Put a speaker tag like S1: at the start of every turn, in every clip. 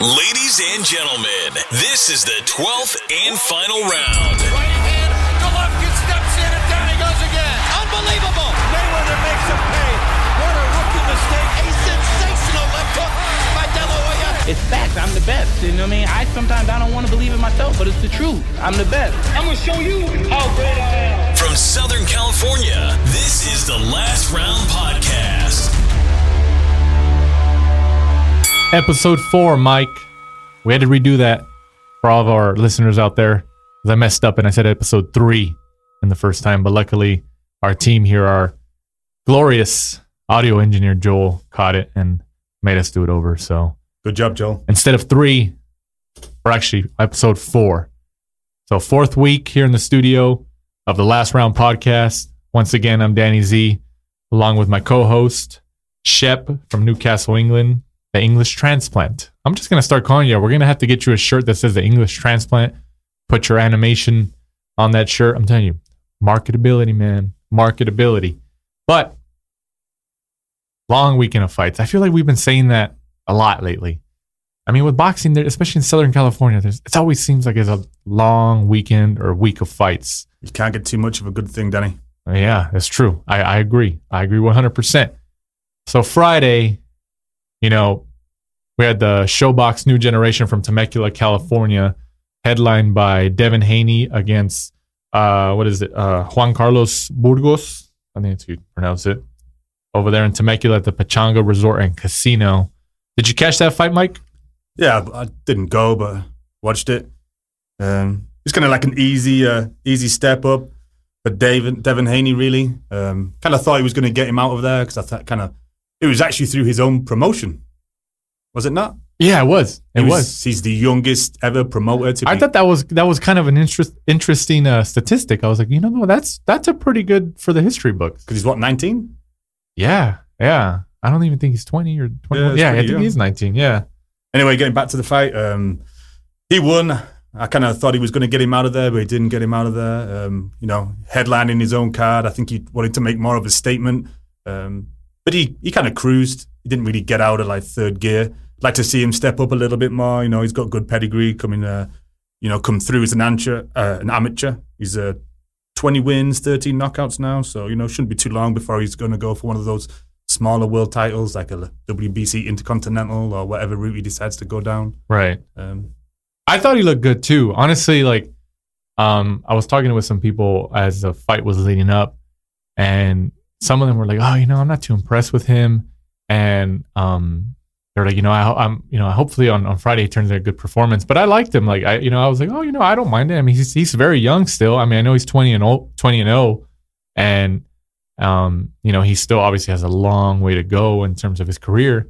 S1: Ladies and gentlemen, this is the 12th and final round.
S2: Right hand, Golovkin steps in and down he goes again. Unbelievable. Mayweather makes him pay. What a rookie mistake. A sensational left hook by De La Hoya.
S3: It's facts. I'm the best. You know what I mean? Sometimes I don't want to believe it myself, but it's the truth. I'm the best.
S2: I'm going to show you how great I am.
S1: From Southern California, this is the Last Round Podcast.
S4: Episode 4, Mike. We had to redo that for all of our listeners out there because I messed up and I said episode 3 in the first time. But luckily, our team here, our glorious audio engineer Joel, caught it and made us do it over. So
S5: good job, Joel.
S4: Instead of 3, we're actually episode 4. So 4th week here in the studio of the Last Round Podcast. Once again, I'm Danny Z, along with my co-host Shep from Newcastle, England. The English Transplant. I'm just going to start calling you. We're going to have to get you a shirt that says the English Transplant. Put your animation on that shirt. I'm telling you, marketability, man. Marketability. But long weekend of fights. I feel like we've been saying that a lot lately. I mean, with boxing, especially in Southern California, it always seems like it's a long weekend or week of fights.
S5: You can't get too much of a good thing, Danny.
S4: Yeah, that's true. I agree. I agree 100%. So Friday, you know, we had the ShowBox New Generation from Temecula, California, headlined by Devin Haney against, Juan Carlos Burgos. I think that's how you pronounce it. Over there in Temecula at the Pachanga Resort and Casino. Did you catch that fight, Mike?
S5: Yeah, I didn't go, but watched it. It's kind of like an easy step up for Devin Haney, really. Kind of thought he was going to get him out of there because I thought it was actually through his own promotion. Was it not?
S4: Yeah, it was. It was.
S5: He's the youngest ever promoter to be.
S4: I thought that was kind of an interesting statistic. I was like, that's a pretty good for the history books.
S5: Because he's what, 19?
S4: Yeah. I don't even think he's 20 or 21. Yeah, I think he's 19. Yeah.
S5: Anyway, getting back to the fight, he won. I kind of thought he was going to get him out of there, but he didn't get him out of there. Headlining his own card. I think he wanted to make more of a statement. But he kind of cruised. He didn't really get out of like third gear. I'd like to see him step up a little bit more. He's got good pedigree come through as an amateur. He's 20 wins, 13 knockouts now. So, shouldn't be too long before he's going to go for one of those smaller world titles like a WBC Intercontinental or whatever route he decides to go down.
S4: Right. I thought he looked good too. Honestly, I was talking with some people as the fight was leading up, and some of them were like, "Oh, I'm not too impressed with him," and they're like, hopefully on Friday he turns in a good performance. But I liked him. I was like, oh, I don't mind it. I mean, he's very young still. I mean, I know he's 20-0, and he still obviously has a long way to go in terms of his career.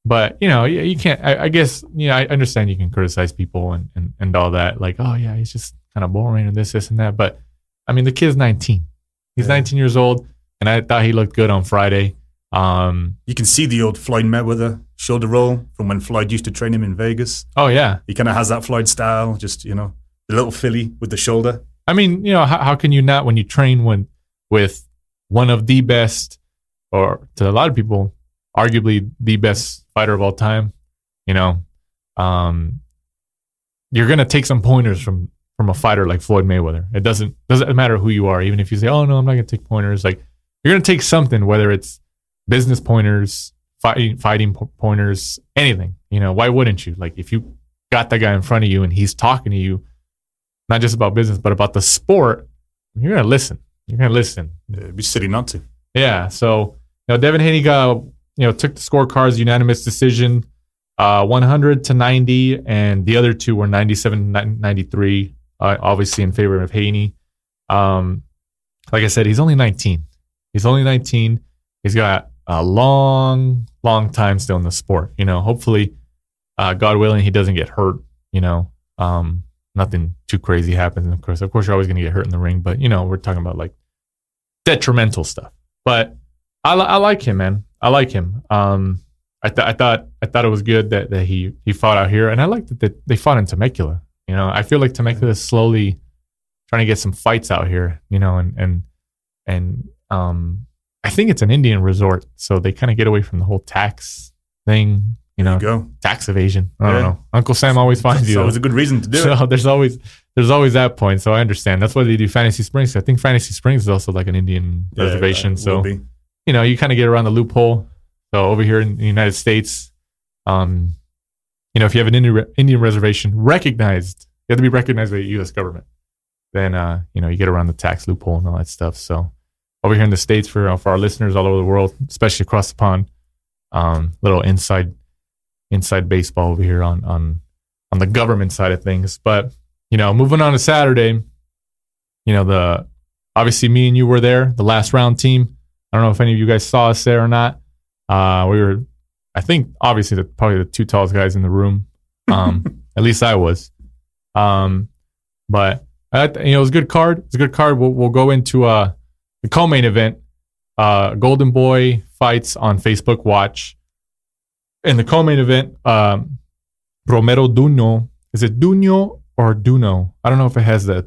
S4: But you can't. I guess I understand you can criticize people and all that. Like, oh yeah, he's just kind of boring and this and that. But I mean, the kid's 19. He's 19 years old. And I thought he looked good on Friday.
S5: You can see the old Floyd Mayweather shoulder roll from when Floyd used to train him in Vegas.
S4: Oh, yeah.
S5: He kind of has that Floyd style, just, the little Philly with the shoulder.
S4: I mean, how can you not when you train with one of the best, or to a lot of people, arguably the best fighter of all time, you're going to take some pointers from a fighter like Floyd Mayweather. It doesn't matter who you are, even if you say, oh, no, I'm not going to take pointers. You're going to take something, whether it's business pointers, fighting pointers, anything. Why wouldn't you? If you got that guy in front of you and he's talking to you, not just about business, but about the sport, you're going to listen.
S5: It'd be silly not to.
S4: Yeah. So, Devin Haney took the scorecards, unanimous decision, 100-90, and the other two were 97-93, obviously in favor of Haney. Like I said, he's only 19. He's got a long, long time still in the sport. Hopefully, God willing, he doesn't get hurt. Nothing too crazy happens. And of course, you're always going to get hurt in the ring. But we're talking about detrimental stuff. But I like him, man. I like him. I thought it was good that he fought out here, and I liked that they fought in Temecula. I feel like Temecula is slowly trying to get some fights out here. And I think it's an Indian resort, so they kind of get away from the whole tax thing.
S5: There you go.
S4: Tax evasion. I don't know. Uncle Sam always finds you.
S5: It's always a good reason to do
S4: So
S5: it.
S4: there's always that point. So I understand. That's why they do Fantasy Springs. I think Fantasy Springs is also like an Indian reservation. So, you kind of get around the loophole. So over here in the United States, if you have an Indian reservation recognized, you have to be recognized by the U.S. government. Then, you get around the tax loophole and all that stuff. So over here in the States, for our listeners all over the world, especially across the pond, little inside baseball over here on the government side of things. But, moving on to Saturday, obviously me and you were there, the last round team. I don't know if any of you guys saw us there or not. We were, I think, obviously probably the two tallest guys in the room. At least I was. But it was a good card. It's a good card. We'll go into the co-main event. Golden Boy fights on Facebook Watch. In the co-main event, Romero Duno. Is it Duno or Duno? I don't know if it has the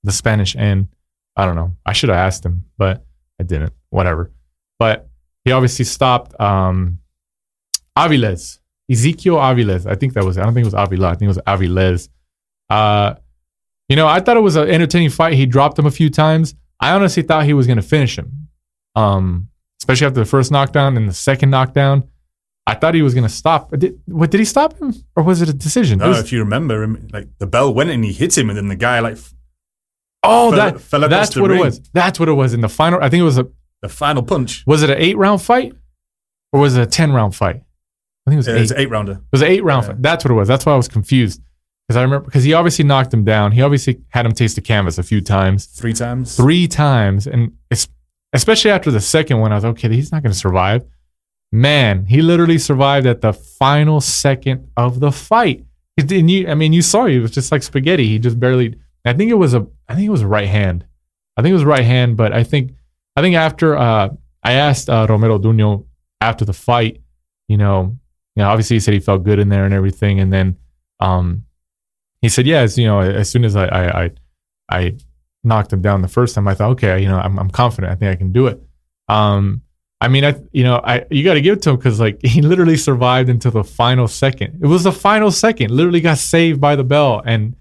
S4: Spanish N. I don't know. I should have asked him, but I didn't. Whatever. But he obviously stopped Aviles. Ezequiel Aviles. I think that was it. I don't think it was Avila. I think it was Aviles. I thought it was an entertaining fight. He dropped him a few times. I honestly thought he was going to finish him. Especially after the first knockdown and the second knockdown. I thought he was going to stop. Did he stop him? Or was it a decision?
S5: No, if you remember, like the bell went and he hit him, and then the guy fell
S4: that's what it was. That's what it was in the final. I think it was
S5: the final punch.
S4: Was it an 8-round fight? Or was it a 10-round fight? I think it was
S5: It was an 8-rounder.
S4: It was an 8-round fight. That's what it was. That's why I was confused. Because I remember, because he obviously knocked him down. He obviously had him taste the canvas a few times.
S5: 3 times.
S4: 3 times. And especially after the second one, I was okay, he's not going to survive. Man, he literally survived at the final second of the fight. You saw it was just like spaghetti. He just barely. I think it was a right hand. But I think after I asked Romero Duno after the fight, obviously he said he felt good in there and everything, and then he said, as soon as I knocked him down the first time, I thought, okay, I'm confident. I think I can do it. You got to give it to him because he literally survived until the final second. It was the final second. Literally got saved by the bell, and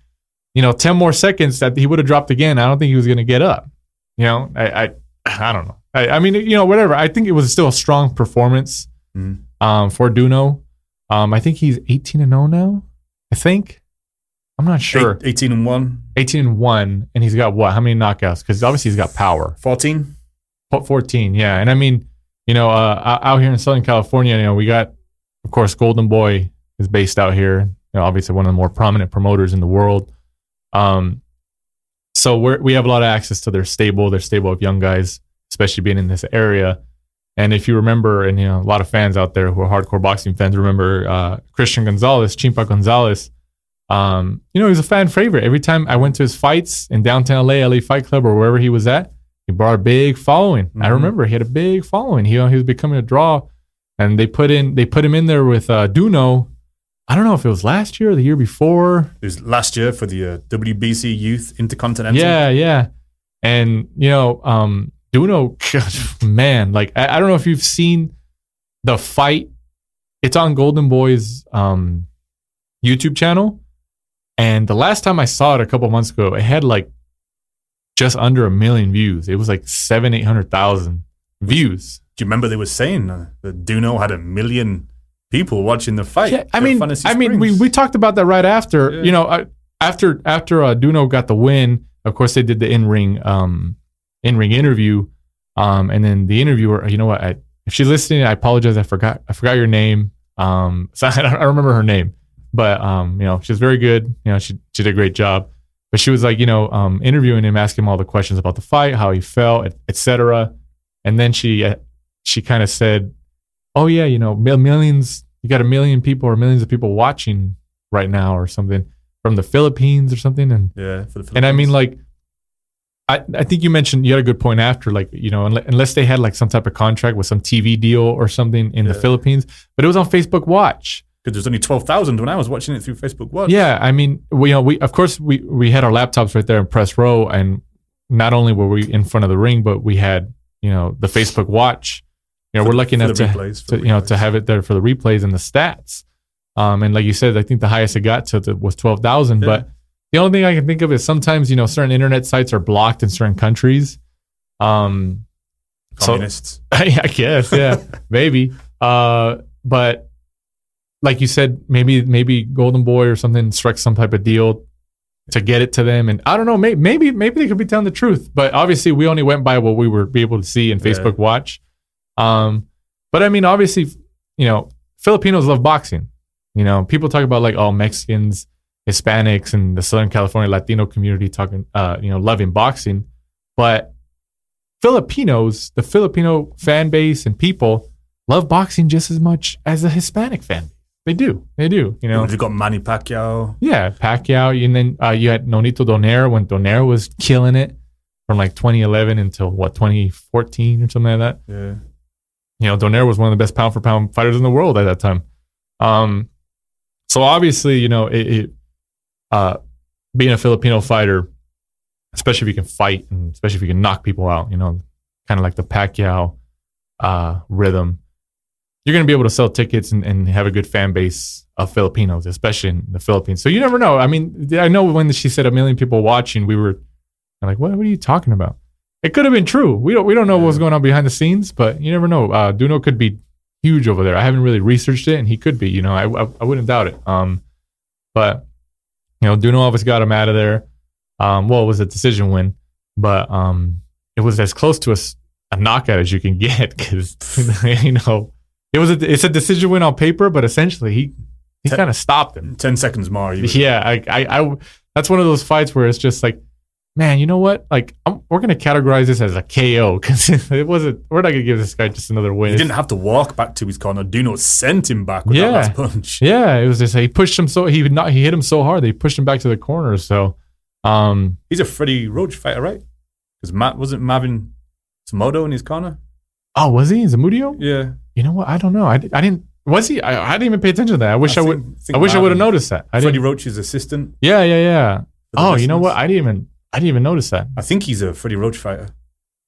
S4: 10 more seconds that he would have dropped again. I don't think he was going to get up. I don't know. Whatever. I think it was still a strong performance for Duno. I think he's 18-0 now. I think. I'm not sure.
S5: 18-1.
S4: 18-1, and he's got what? How many knockouts? Because obviously he's got power.
S5: 14.
S4: 14, yeah. And out here in Southern California, we got, of course, Golden Boy is based out here. Obviously one of the more prominent promoters in the world. So we have a lot of access to their stable of young guys, especially being in this area. And if you remember, and a lot of fans out there who are hardcore boxing fans remember Christian Gonzalez, Chimpa Gonzalez. He was a fan favorite. Every time I went to his fights in downtown LA Fight Club or wherever he was at, he brought a big following. I remember he had a big following. He was becoming a draw, and they put him in there with Duno. I don't know if it was last year or the year before.
S5: It was last year for the WBC Youth Intercontinental.
S4: Yeah. And Duno, man, I don't know if you've seen the fight. It's on Golden Boy's YouTube channel, and the last time I saw it a couple months ago, it had just under 1 million views. It was 700,000-800,000 views.
S5: Do you remember they were saying that Duno had 1 million people watching the fight?
S4: Yeah, we talked about that right after. Yeah. After Duno got the win, of course they did the in-ring interview, and then the interviewer. If she's listening, I apologize. I forgot your name. So I don't remember her name, but she's very good. She did a great job. But she was interviewing him, asking him all the questions about the fight, how he felt, etc. And then she kind of said, "Oh yeah, millions. You got 1 million people or millions of people watching right now, or something from the Philippines or something." And
S5: yeah, for the Philippines.
S4: And I think you mentioned you had a good point after, unless they had some type of contract with some TV deal or something in the Philippines, but it was on Facebook Watch.
S5: Because there's only 12,000 when I was watching it through Facebook Watch.
S4: Yeah, we of course we had our laptops right there in press row, and not only were we in front of the ring, but we had the Facebook Watch we're lucky enough to
S5: replays.
S4: To have it there for the replays and the stats. And like you said, I think the highest it got to was 12,000.
S5: Yeah.
S4: But the only thing I can think of is sometimes, certain internet sites are blocked in certain countries.
S5: Communists.
S4: I guess, yeah, maybe. But like you said, maybe Golden Boy or something struck some type of deal to get it to them. And I don't know, maybe they could be telling the truth. But obviously, we only went by what we were able to see in Facebook Watch. But I mean, obviously, Filipinos love boxing. People talk about like, Mexicans, Hispanics, and the Southern California Latino community talking, loving boxing. But Filipinos, the Filipino fan base and people love boxing just as much as the Hispanic fan base. They do.
S5: You've got Manny Pacquiao.
S4: Yeah, Pacquiao. And then you had Nonito Donaire when Donaire was killing it from like 2011 until 2014 or something like that.
S5: Yeah.
S4: Donaire was one of the best pound for pound fighters in the world at that time. So obviously, being a Filipino fighter, especially if you can fight and especially if you can knock people out, kind of like the Pacquiao rhythm, you're going to be able to sell tickets and have a good fan base of Filipinos, especially in the Philippines. So you never know. I mean, I know when she said 1 million people watching, we were like, what are you talking about? It could have been true. We don't know what's going on behind the scenes, but you never know. Duno could be huge over there. I haven't really researched it, and he could be. I wouldn't doubt it. But Duno obviously got him out of there. It was a decision win, but it was as close to a knockout as you can get because it's a decision win on paper, but essentially he kind of stopped him.
S5: 10 seconons more.
S4: Yeah, I that's one of those fights where it's just like, man, you know what? Like, we're going to categorize this as a KO because it wasn't. We're not going to give this guy just another win.
S5: He didn't have to walk back to his corner. Duno sent him back with that last punch.
S4: Yeah, it was just he pushed him he hit him so hard that he pushed him back to the corner. So,
S5: he's a Freddie Roach fighter, right? Because wasn't Marvin Tsumoto in his corner?
S4: Oh, was he Zamudio?
S5: Yeah.
S4: You know what? I don't know. I didn't. Was he? I didn't even pay attention to that. I wish I would have noticed that.
S5: Freddie Roach's assistant.
S4: Yeah. Oh, you know what? I didn't even notice that.
S5: I think he's a Freddie Roach fighter.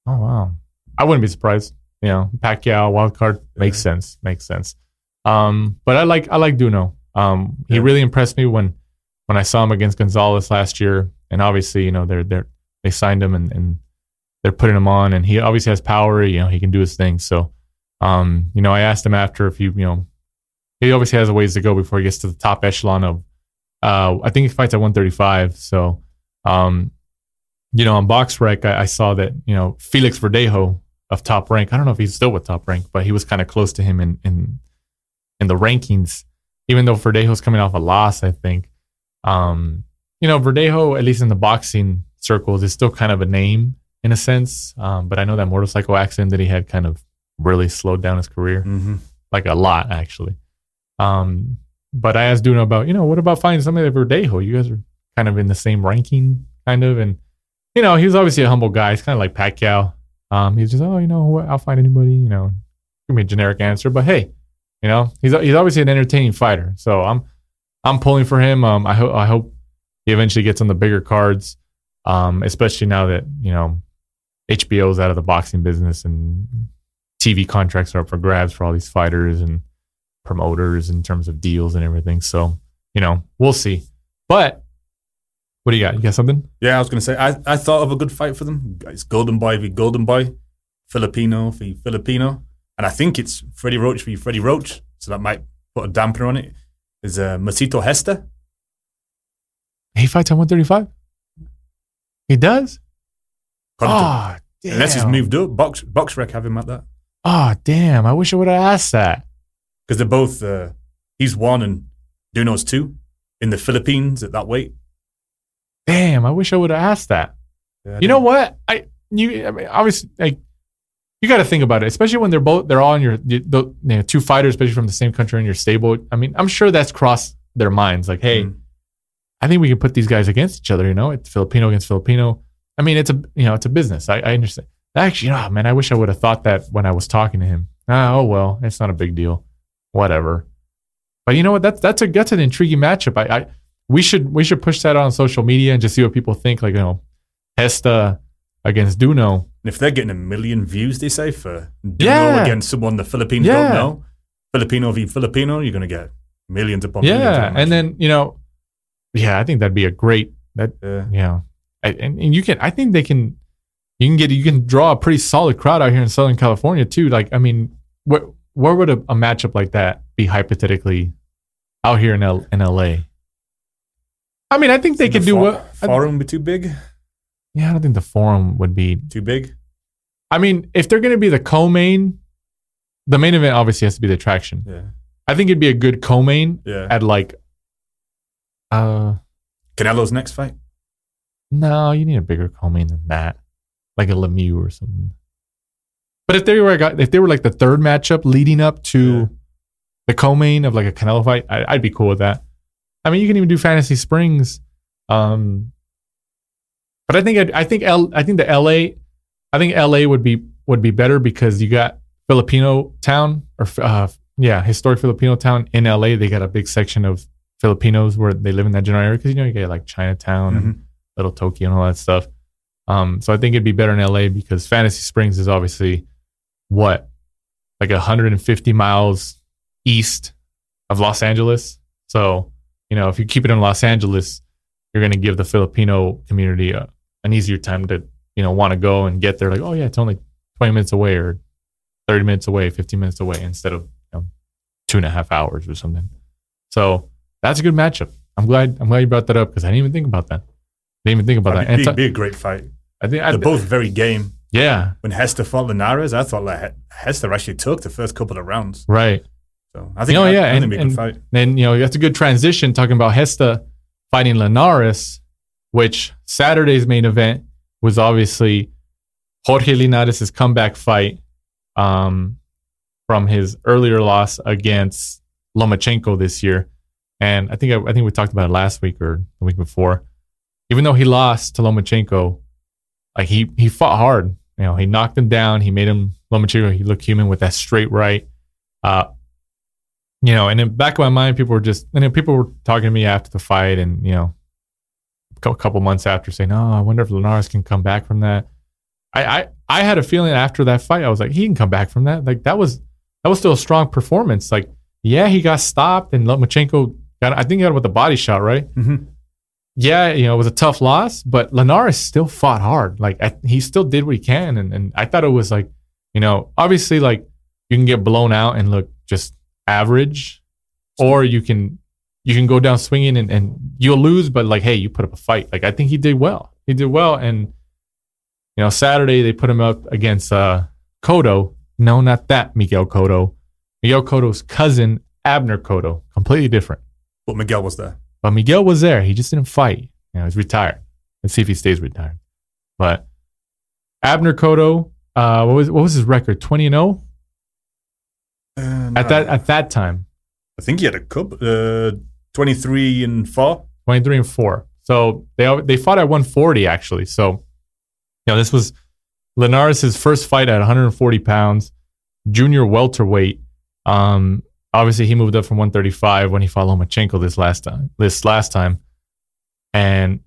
S4: Oh wow. I wouldn't be surprised. Pacquiao wild card makes sense. But I like Duno. He really impressed me when I saw him against Gonzalez last year, and obviously they signed him and they're putting him on, and he obviously has power. He can do his thing. So, I asked him after if he obviously has a ways to go before he gets to the top echelon of. I think he fights at 135. So, on BoxRec, I saw that Felix Verdejo of Top Rank. I don't know if he's still with Top Rank, but he was kind of close to him in the rankings. Even though Verdejo's coming off a loss, I think. Verdejo, at least in the boxing circles, is still kind of a name in a sense. But I know that motorcycle accident that he had kind of really slowed down his career, like a lot actually. But I asked Duno about, what about finding somebody like Verdejo? You guys are kind of in the same ranking, kind of, and he was obviously a humble guy. He's kind of like Pacquiao. He's just, I'll find anybody. Give me a generic answer, but hey, he's obviously an entertaining fighter. So I'm pulling for him. I hope he eventually gets on the bigger cards, especially now that HBO's out of the boxing business and TV contracts are up for grabs for all these fighters and promoters in terms of deals and everything. So, we'll see. But what do you got? You got something?
S5: Yeah, I was going to say, I thought of a good fight for them. It's Golden Boy v. Golden Boy, Filipino v. Filipino. And I think it's Freddie Roach v. Freddie Roach. So that might put a dampener on it. Is Masito Hesta.
S4: He fights at 135? He does?
S5: Damn. Unless he's moved up. BoxRec have him at that.
S4: Oh, damn. I wish I would have asked that.
S5: Because they're both, he's 1 and Duno's 2 in the Philippines at that weight.
S4: Damn, I wish I would have asked that. Yeah, you know what? Obviously, like, you got to think about it, especially when they're all in your two fighters, especially from the same country in your stable. I mean, I'm sure that's crossed their minds. Like, hey, I think we can put these guys against each other. It's Filipino against Filipino. I mean, it's a business. I understand. Actually, man, I wish I would have thought that when I was talking to him. Oh well, it's not a big deal. Whatever. But you know what? That's an intriguing matchup. We should push that on social media and just see what people think. Like, Hesta against Duno.
S5: And if they're getting 1 million views, they say, for duel against someone the Filipinos don't know, Filipino v Filipino, you're going to get millions upon millions.
S4: Yeah, and then, I think that'd be a great, and you can, I think they can, you can draw a pretty solid crowd out here in Southern California too. Like, I mean, where would a matchup like that be hypothetically out here in LA? I mean, I think they could do what.
S5: Forum be too big?
S4: Yeah, I don't think the Forum would be
S5: too big.
S4: I mean, if they're going to be the co-main, the main event obviously has to be the attraction.
S5: Yeah.
S4: I think it'd be a good co-main at like
S5: Canelo's next fight.
S4: No, you need a bigger co-main than that, like a Lemieux or something. But if they were like the third matchup leading up to the co-main of like a Canelo fight, I'd be cool with that. I mean, you can even do Fantasy Springs, but I think LA would be better because you got Filipino town historic Filipino town in LA. They got a big section of Filipinos where they live in that general area because you get like Chinatown and Little Tokyo and all that stuff. So I think it'd be better in LA because Fantasy Springs is obviously like 150 miles east of Los Angeles. So, if you keep it in Los Angeles, you're going to give the Filipino community an easier time to, want to go and get there. Like, oh yeah, it's only 20 minutes away or 30 minutes away, 15 minutes away instead of 2.5 hours or something. So that's a good matchup. I'm glad you brought that up because I didn't even think about that.
S5: It'd be a great fight. They're both very game.
S4: Yeah.
S5: When Hester fought Linares, I thought like Hester actually took the first couple of rounds.
S4: Right.
S5: So I think it'd be a good fight.
S4: And that's a good transition talking about Hester fighting Linares, which Saturday's main event was obviously Jorge Linares' comeback fight from his earlier loss against Lomachenko this year. And I think we talked about it last week or the week before. Even though he lost to Lomachenko, like he fought hard. He knocked him down. He made him Lomachenko. He looked human with that straight right. And in the back of my mind, people were talking to me after the fight, and a couple months after, saying, "Oh, I wonder if Linares can come back from that." I had a feeling after that fight, I was like, he can come back from that. Like that was still a strong performance. Like, yeah, he got stopped, and Lomachenko got him with a body shot, right? Mm-hmm. Yeah, it was a tough loss, but Linares still fought hard. Like he still did what he can, and I thought it was like, obviously, like you can get blown out and look just average, or you can go down swinging and you'll lose, but like, hey, you put up a fight. Like I think he did well. And Saturday they put him up against Cotto. No, not that Miguel Cotto. Miguel Cotto's cousin, Abner Cotto. Completely different.
S5: But Miguel was there.
S4: But Miguel was there. He just didn't fight. He's retired. Let's see if he stays retired. But Abner Cotto, what was his record? 20-0? At that time.
S5: I think he had a cup. 23-4.
S4: 23-4. So they fought at 140 actually. So this was Linares' first fight at 140 pounds, junior welterweight. Obviously, he moved up from 135 when he fought Lomachenko this last time. And,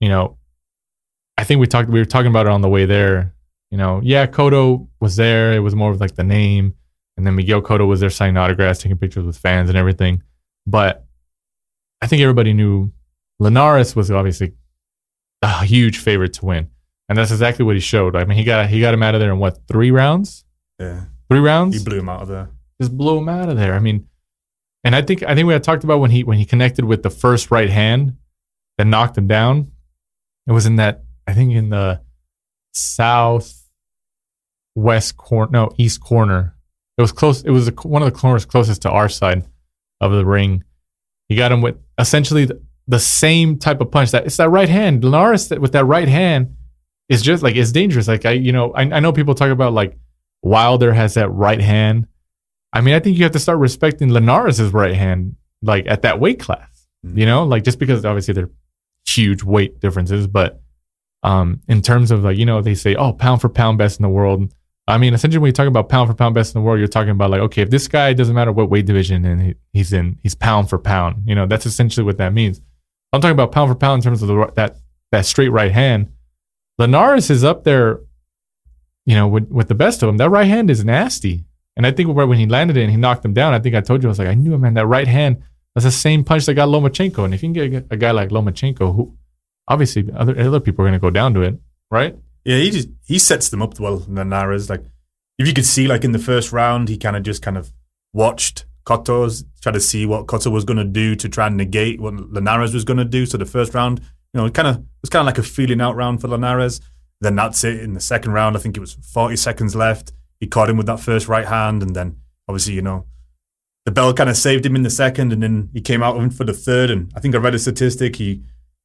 S4: I think we were talking about it on the way there. Cotto was there. It was more of like the name. And then Miguel Cotto was there signing autographs, taking pictures with fans and everything. But I think everybody knew Linares was obviously a huge favorite to win. And that's exactly what he showed. I mean, he got him out of there in 3 rounds?
S5: Yeah.
S4: 3 rounds?
S5: He blew him out of there.
S4: Just blew him out of there. I mean, and I think we had talked about when he connected with the first right hand that knocked him down. It was in the east corner. It was close. It was one of the corners closest to our side of the ring. He got him with essentially the same type of punch. It's that right hand. Linares with that right hand is just like, it's dangerous. Like I know people talk about like Wilder has that right hand. I mean, I think you have to start respecting Linares' right hand, like at that weight class, like just because obviously they're huge weight differences, but in terms of like, they say, oh, pound for pound best in the world. I mean, essentially when you talk about pound for pound best in the world, you're talking about like, okay, if this guy doesn't matter what weight division and he's in, he's pound for pound, that's essentially what that means. I'm talking about pound for pound in terms of that straight right hand. Linares is up there with the best of them, that right hand is nasty. And I think when he landed it and he knocked him down, I think I told you, I was like, I knew, man, that right hand, that's the same punch that got Lomachenko. And if you can get a guy like Lomachenko, who obviously other people are going to go down to it, right?
S5: Yeah, he sets them up well, Linares. Like, if you could see, like in the first round, he kind of watched Cotto's, try to see what Cotto was going to do to try and negate what Linares was going to do. So the first round, it was kind of like a feeling out round for Linares. Then that's it. In the second round, I think it was 40 seconds left. He caught him with that first right hand, and then obviously, the bell kind of saved him in the second, and then he came out for the third. And I think I read a statistic.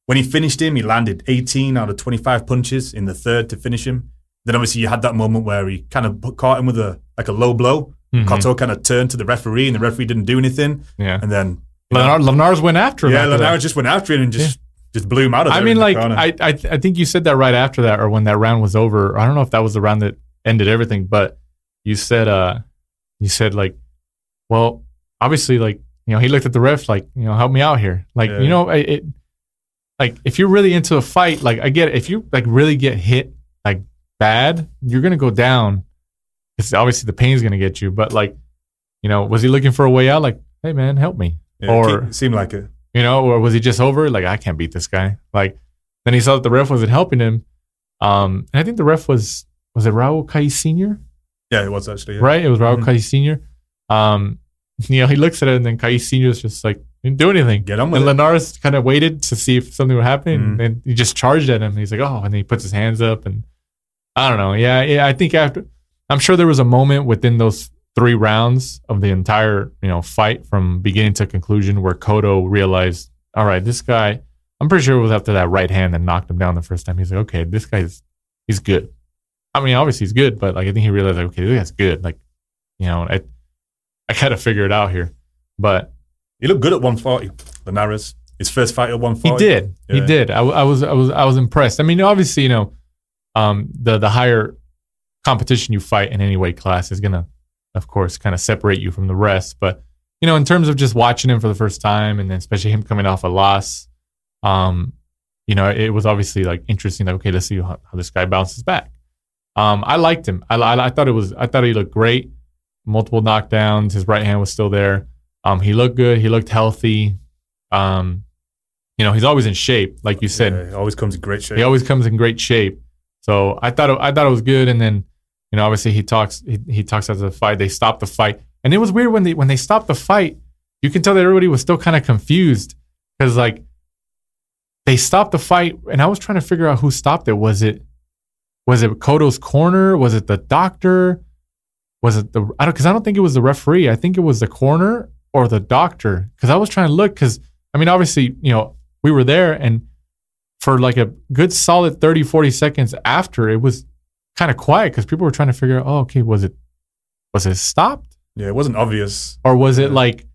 S5: When he finished him, he landed 18 out of 25 punches in the third to finish him. Then obviously you had that moment where he kind of caught him with a low blow. Mm-hmm. Cotto kind of turned to the referee, and the referee didn't do anything.
S4: Yeah.
S5: And then
S4: Linares went after him.
S5: Yeah, Linares just went after him and just blew him out of there.
S4: I mean, like, I think you said that right after that, or when that round was over. I don't know if that was the round that ended everything, but you said like, well, obviously, like, he looked at the ref like, help me out here. Like, like, if you're really into a fight, like, I get it. If you like really get hit like bad, you're gonna go down. It's obviously the pain's gonna get you. But like, was he looking for a way out? Like, hey man, help me.
S5: Yeah,
S4: or
S5: it seemed like it.
S4: Or was he just over? Like, I can't beat this guy. Like, then he saw that the ref wasn't helping him. And I think the ref was it Raul Caiz Sr.?
S5: Yeah, it was actually. Yeah.
S4: Right? It was Raul Caiz Sr. He looks at it, and then Caiz Sr. is just like, didn't do anything.
S5: Get on with
S4: and
S5: it.
S4: Linares kind of waited to see if something would happen, and he just charged at him. He's like, oh, and then he puts his hands up, and I don't know. Yeah, I think I'm sure there was a moment within those 3 rounds of the entire, fight from beginning to conclusion where Cotto realized, all right, this guy, I'm pretty sure it was after that right hand that knocked him down the first time. He's like, okay, this he's good. I mean, obviously he's good, but like, I think he realized, like, okay, this guy's good. Like, I got to figure it out here. But
S5: he looked good at 140, Linares. His first fight at 140.
S4: He did. Yeah. He did. I was impressed. I mean, obviously, the higher competition you fight in any weight class is gonna, of course, kind of separate you from the rest. But in terms of just watching him for the first time, and then especially him coming off a loss, it was obviously like interesting. Like, okay, let's see how this guy bounces back. I liked him. I thought he looked great. Multiple knockdowns. His right hand was still there. He looked good. He looked healthy. He's always in shape, like you said.
S5: Yeah, he always comes in great shape.
S4: He always comes in great shape. So I thought it was good. And then, obviously he talks after the fight. They stopped the fight, and it was weird when they stopped the fight. You can tell that everybody was still kind of confused because like they stopped the fight, and I was trying to figure out who stopped it. Was it Cotto's corner? Was it the doctor? Was it because I don't think it was the referee. I think it was the corner or the doctor. Because I was trying to look. Because I mean, obviously, we were there, and for like a good solid 30, 40 seconds after, it was kind of quiet because people were trying to figure out, oh, okay, was it stopped?
S5: Yeah, it wasn't obvious.
S4: Or was it like,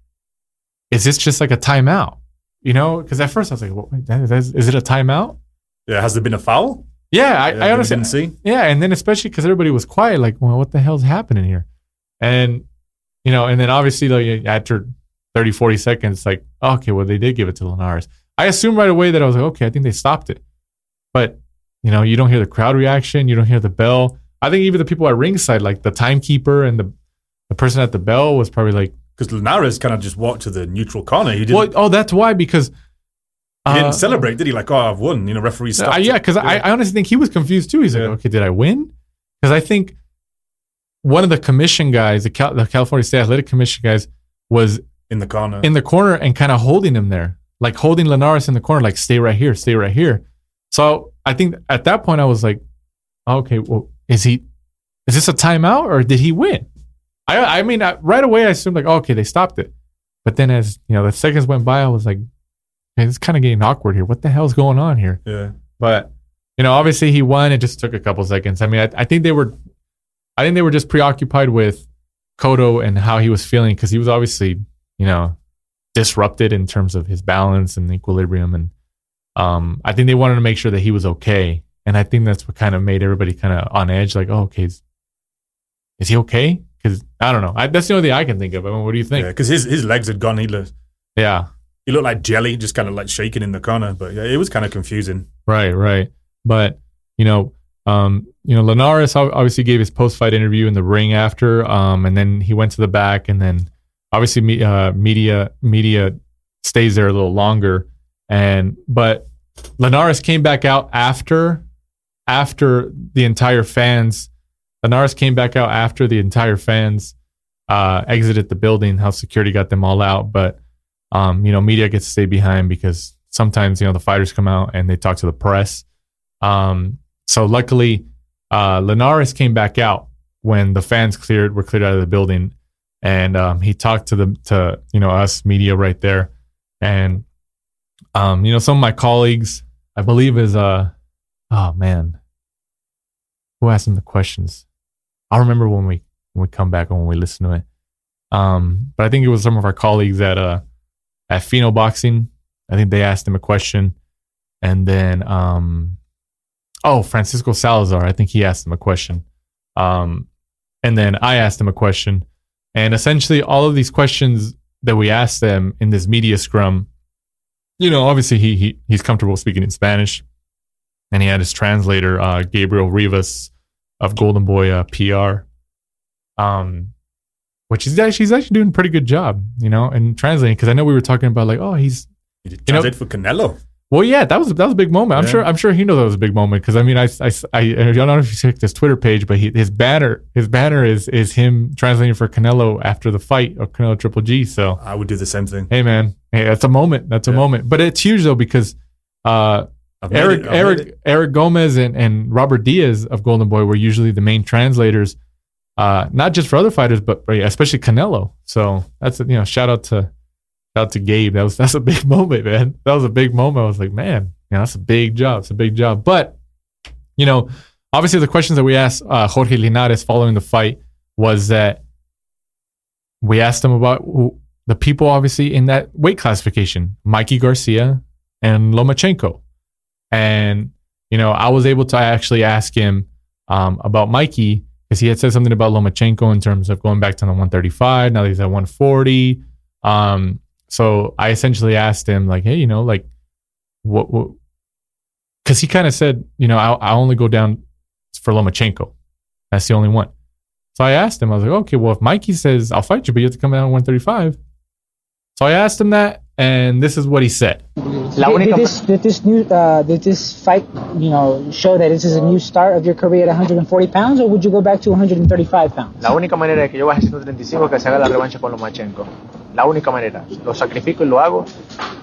S4: is this just like a timeout? Because at first I was like, well, is it a timeout?
S5: Yeah, has there been a foul?
S4: Yeah, I honestly
S5: didn't see.
S4: Yeah, and then especially because everybody was quiet, like, well, what the hell's happening here? And, and then obviously like, after 30, 40 seconds, like, okay, well, they did give it to Linares. I assumed right away that I was like, okay, I think they stopped it. But, you don't hear the crowd reaction. You don't hear the bell. I think even the people at ringside, like the timekeeper and the person at the bell was probably like.
S5: Because Linares kind of just walked to the neutral corner. He didn't.
S4: Well, that's why, because.
S5: He didn't celebrate, did he? Like, oh, I've won. Referee stopped.
S4: Yeah, because I honestly think he was confused too. He's like, okay, did I win? Because I think one of the commission guys, the California State Athletic Commission guys, was
S5: in the corner
S4: and kind of holding him there, like holding Linares in the corner, like stay right here, stay right here. So I think at that point I was like, okay, well, is this a timeout or did he win? I mean, right away I assumed like, oh, okay, they stopped it. But then as the seconds went by, I was like, hey, it's kind of getting awkward here. What the hell's going on here?
S5: Yeah.
S4: But obviously he won. It just took a couple seconds. I mean, I think they were just preoccupied with Cotto and how he was feeling because he was obviously disrupted in terms of his balance and equilibrium, and I think they wanted to make sure that he was okay. And I think that's what kind of made everybody kind of on edge, like, oh, okay, is he okay? Because I don't know. That's the only thing I can think of. I mean, what do you think?
S5: Yeah, because his legs had gone. He looked like jelly, just kind of like shaking in the corner. But yeah, it was kind of confusing.
S4: Right. But Linares obviously gave his post-fight interview in the ring after, and then he went to the back, and then obviously media stays there a little longer, but Linares came back out after the entire fans. Linares came back out after the entire fans exited the building. How security got them all out, but media gets to stay behind because sometimes the fighters come out and they talk to the press. So luckily, Linares came back out when the fans were cleared out of the building, and he talked to us media right there, and some of my colleagues, I believe, is who asked him the questions? I'll remember when we come back and when we listen to it. But I think it was some of our colleagues at Pheno Boxing. I think they asked him a question, and then Francisco Salazar. I think he asked him a question, and then I asked him a question, and essentially all of these questions that we asked them in this media scrum, obviously he's comfortable speaking in Spanish, and he had his translator Gabriel Rivas of Golden Boy PR, which he's actually doing a pretty good job, in translating, because I know we were talking about he
S5: translate for Canelo.
S4: Well, yeah, that was a big moment. I'm sure he knows that was a big moment, because I don't know if you checked his Twitter page, but his banner is him translating for Canelo after the fight of Canelo Triple G. So
S5: I would do the same thing.
S4: Hey man, that's a moment. That's a moment. But it's huge though, because Eric Gomez and Robert Diaz of Golden Boy were usually the main translators, not just for other fighters, but especially Canelo. So that's shout out to Gabe. That's a big moment, man. That was a big moment. I was like, man, that's a big job. It's a big job. But obviously the questions that we asked Jorge Linares following the fight was that we asked him about the people obviously in that weight classification, Mikey Garcia and Lomachenko. And, I was able to actually ask him about Mikey, because he had said something about Lomachenko in terms of going back to the 135. Now he's at 140. So I essentially asked him, hey, what? Because he kind of said, I only go down for Lomachenko. That's the only one. So I asked him, I was like, okay, well, if Mikey says, I'll fight you, but you have to come down to 135. So I asked him that, and this is what he said.
S6: Did this fight, show that this is a new start of your career at 140 pounds, or would you go back to 135 pounds?
S7: La única manera de que yo baje 135 es que se haga la revancha con Lomachenko. La única manera. Lo sacrifico y lo hago,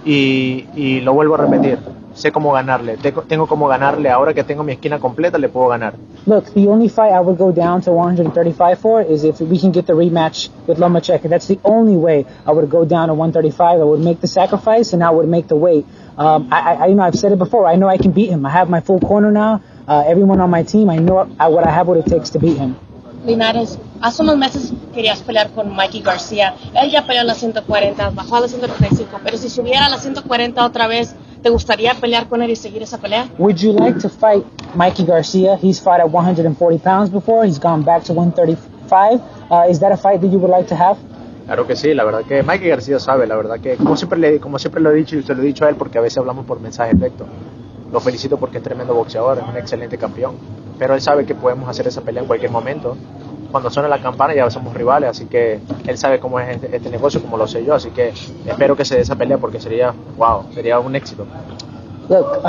S7: y lo vuelvo a repetir. Sé cómo ganarle. Tengo cómo ganarle. Ahora que tengo mi esquina completa, le puedo ganar.
S6: Look, the only fight I would go down to 135 for is if we can get the rematch with Lomachenko. That's the only way I would go down to 135. I would make the sacrifice, and I would make the weight. I've said it before. I know I can beat him. I have my full corner now. Everyone on my team, I know what it takes to beat him.
S8: Linares, hace unos meses querías pelear con Mikey Garcia. Él ya peleó a las 140, bajó a las 135, pero si subiera a las 140 otra vez, ¿te gustaría pelear con él y seguir esa pelea?
S6: Would you like to fight Mikey Garcia? He's fought at 140 pounds before. He's gone back to 135. Is that a fight that you would like to have?
S7: Claro que sí, la verdad que Mikey Garcia sabe, la verdad que como siempre lo he dicho, y se lo he dicho a él porque a veces hablamos por mensaje de texto. Lo felicito porque es tremendo boxeador, es un excelente campeón, pero él sabe que podemos hacer esa pelea en cualquier momento. Cuando suena la campana ya somos rivales, así que él sabe cómo es este negocio, como lo sé yo, así que espero que se dé esa pelea porque sería un éxito.
S6: Look,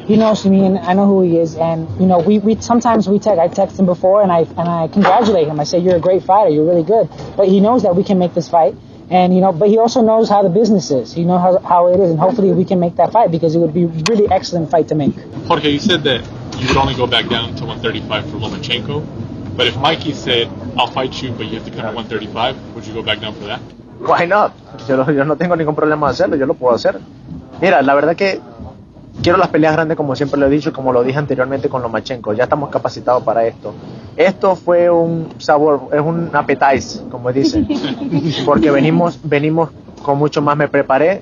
S6: he knows me, and I know who he is, and we sometimes I text him before, and I congratulate him. I say, you're a great fighter, you're really good, but he knows that we can make this fight, and but he also knows how the business is. He knows how it is, and hopefully we can make that fight, because it would be a really excellent fight to make.
S4: Jorge, you said that you would only go back down to 135 for Lomachenko, but if Mikey said, I'll fight you, but you have to come to 135, would you go back down for that?
S7: Why not? Yo no tengo ningún problema de hacerlo, yo lo puedo hacer. Mira, la verdad que quiero las peleas grandes, como siempre lo he dicho, como lo dije anteriormente con Lomachenko. Ya estamos capacitados para esto. Esto fue un sabor, es un appetizer, como dicen, porque venimos con mucho más. Me preparé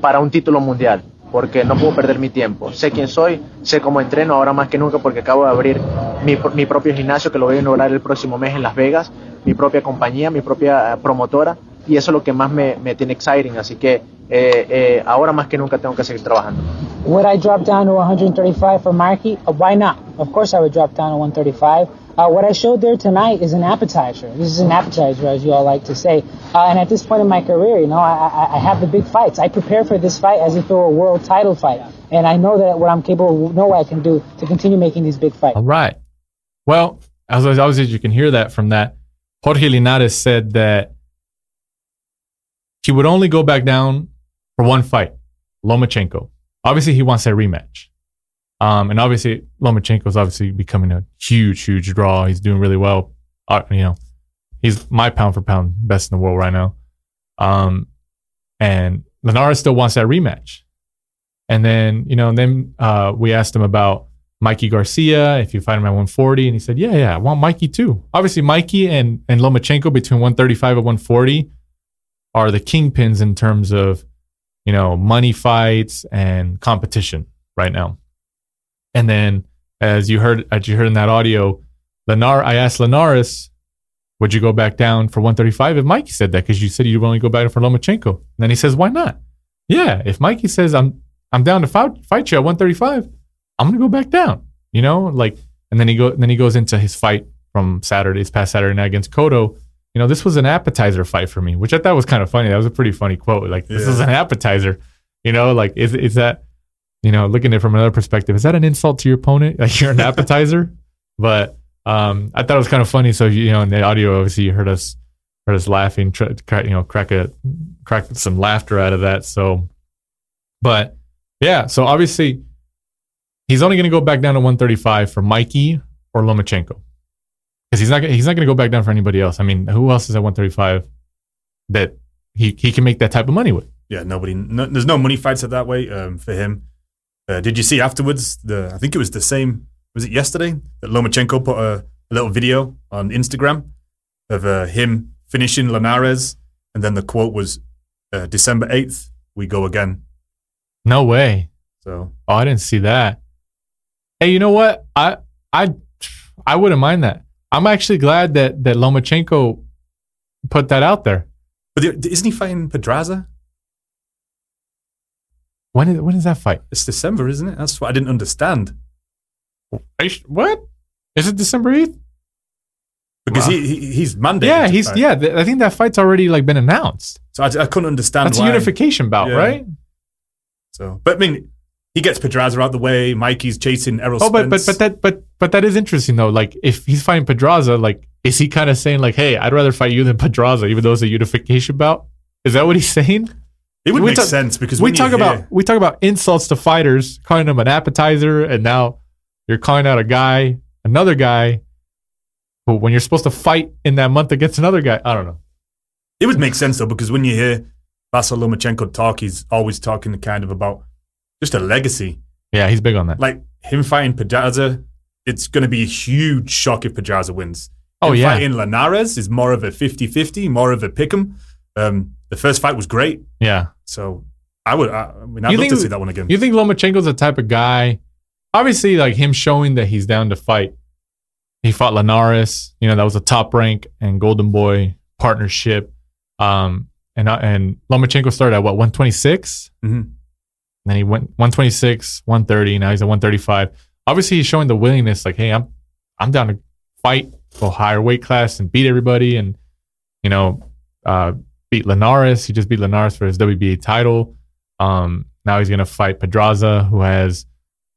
S7: para un título mundial, porque no puedo perder mi tiempo. Sé quién soy, sé cómo entreno ahora más que nunca, porque acabo de abrir mi propio gimnasio, que lo voy a inaugurar el próximo mes en Las Vegas, mi propia compañía, mi propia promotora, y eso es lo que más me tiene exciting. Así que ahora más que nunca tengo que seguir trabajando.
S6: Would I drop down to 135 for Mikey? Why not? of course I would drop down to 135. What I showed there tonight is an appetizer. This is an appetizer, as you all like to say. And at this point in my career, I have the big fights. I prepare for this fight as if it were a world title fight. And I know that what I'm capable of, know what I can do to continue making these big fights.
S4: All right. Well, as you can hear that from that, Jorge Linares said that he would only go back down for one fight, Lomachenko. Obviously, he wants that rematch. And obviously, Lomachenko's obviously becoming a huge, huge draw. He's doing really well. He's my pound for pound best in the world right now. And Linares still wants that rematch. And then, we asked him about Mikey Garcia, if you fight him at 140. And he said, yeah, I want Mikey too. Obviously, Mikey and Lomachenko between 135 and 140 are the kingpins in terms of, money fights and competition right now. And then, as you heard in that audio, I asked Linares, would you go back down for 135 if Mikey said that? Because you said you'd only go back for Lomachenko. And then he says, why not? Yeah, if Mikey says I'm down to fight you at 135, I'm gonna go back down. And then he goes into his fight from this past Saturday night against Cotto. This was an appetizer fight for me, which I thought was kind of funny. That was a pretty funny quote. This is an appetizer. Is that, looking at it from another perspective, is that an insult to your opponent? Like you're an appetizer? But I thought it was kind of funny. So, in the audio, obviously you heard us laughing, crack some laughter out of that. So, but yeah, so obviously he's only going to go back down to 135 for Mikey or Lomachenko. Because he's not going to go back down for anybody else. I mean, who else is at 135 that he can make that type of money with?
S5: Yeah, nobody. There's no money fights that way for him. Did you see afterwards? I think it was the same. Was it yesterday that Lomachenko put a little video on Instagram of him finishing Linares, and then the quote was, "December 8th, we go again."
S4: No way.
S5: So,
S4: I didn't see that. Hey, you know what? I wouldn't mind that. I'm actually glad that Lomachenko put that out there.
S5: But isn't he fighting Pedraza?
S4: When is that fight?
S5: It's December, isn't it? That's what I didn't understand.
S4: What? Is it December 8th?
S5: Because he's mandated.
S4: Yeah, I think that fight's already been announced.
S5: So I couldn't understand.
S4: That's a unification bout, right?
S5: So, but I mean, he gets Pedraza out the way. Mikey's chasing Errol Spence.
S4: But that is interesting though. If he's fighting Pedraza, is he kind of saying hey, I'd rather fight you than Pedraza, even though it's a unification bout? Is that what he's saying?
S5: It would make sense because
S4: we talk about insults to fighters, calling them an appetizer, and now you're calling out another guy, who, when you're supposed to fight in that month against another guy. I don't know.
S5: It would make sense though, because when you hear Vasyl Lomachenko talk, he's always talking kind of about just a legacy.
S4: Yeah, he's big on that.
S5: Like him fighting Pedraza, it's going to be a huge shock if Pedraza wins. Fighting Linares is more of a 50-50, more of a pick'em. The first fight was great.
S4: Yeah.
S5: So I'd love to see that one again.
S4: You think Lomachenko's the type of guy, obviously him showing that he's down to fight. He fought Linares, that was a top rank and Golden Boy partnership. And Lomachenko started at 126?
S5: Mm-hmm.
S4: Then he went 126, 130. Now he's at 135. Obviously, he's showing the willingness. Hey, I'm down to fight, go higher weight class, and beat everybody. And beat Linares. He just beat Linares for his WBA title. Now he's gonna fight Pedraza, who has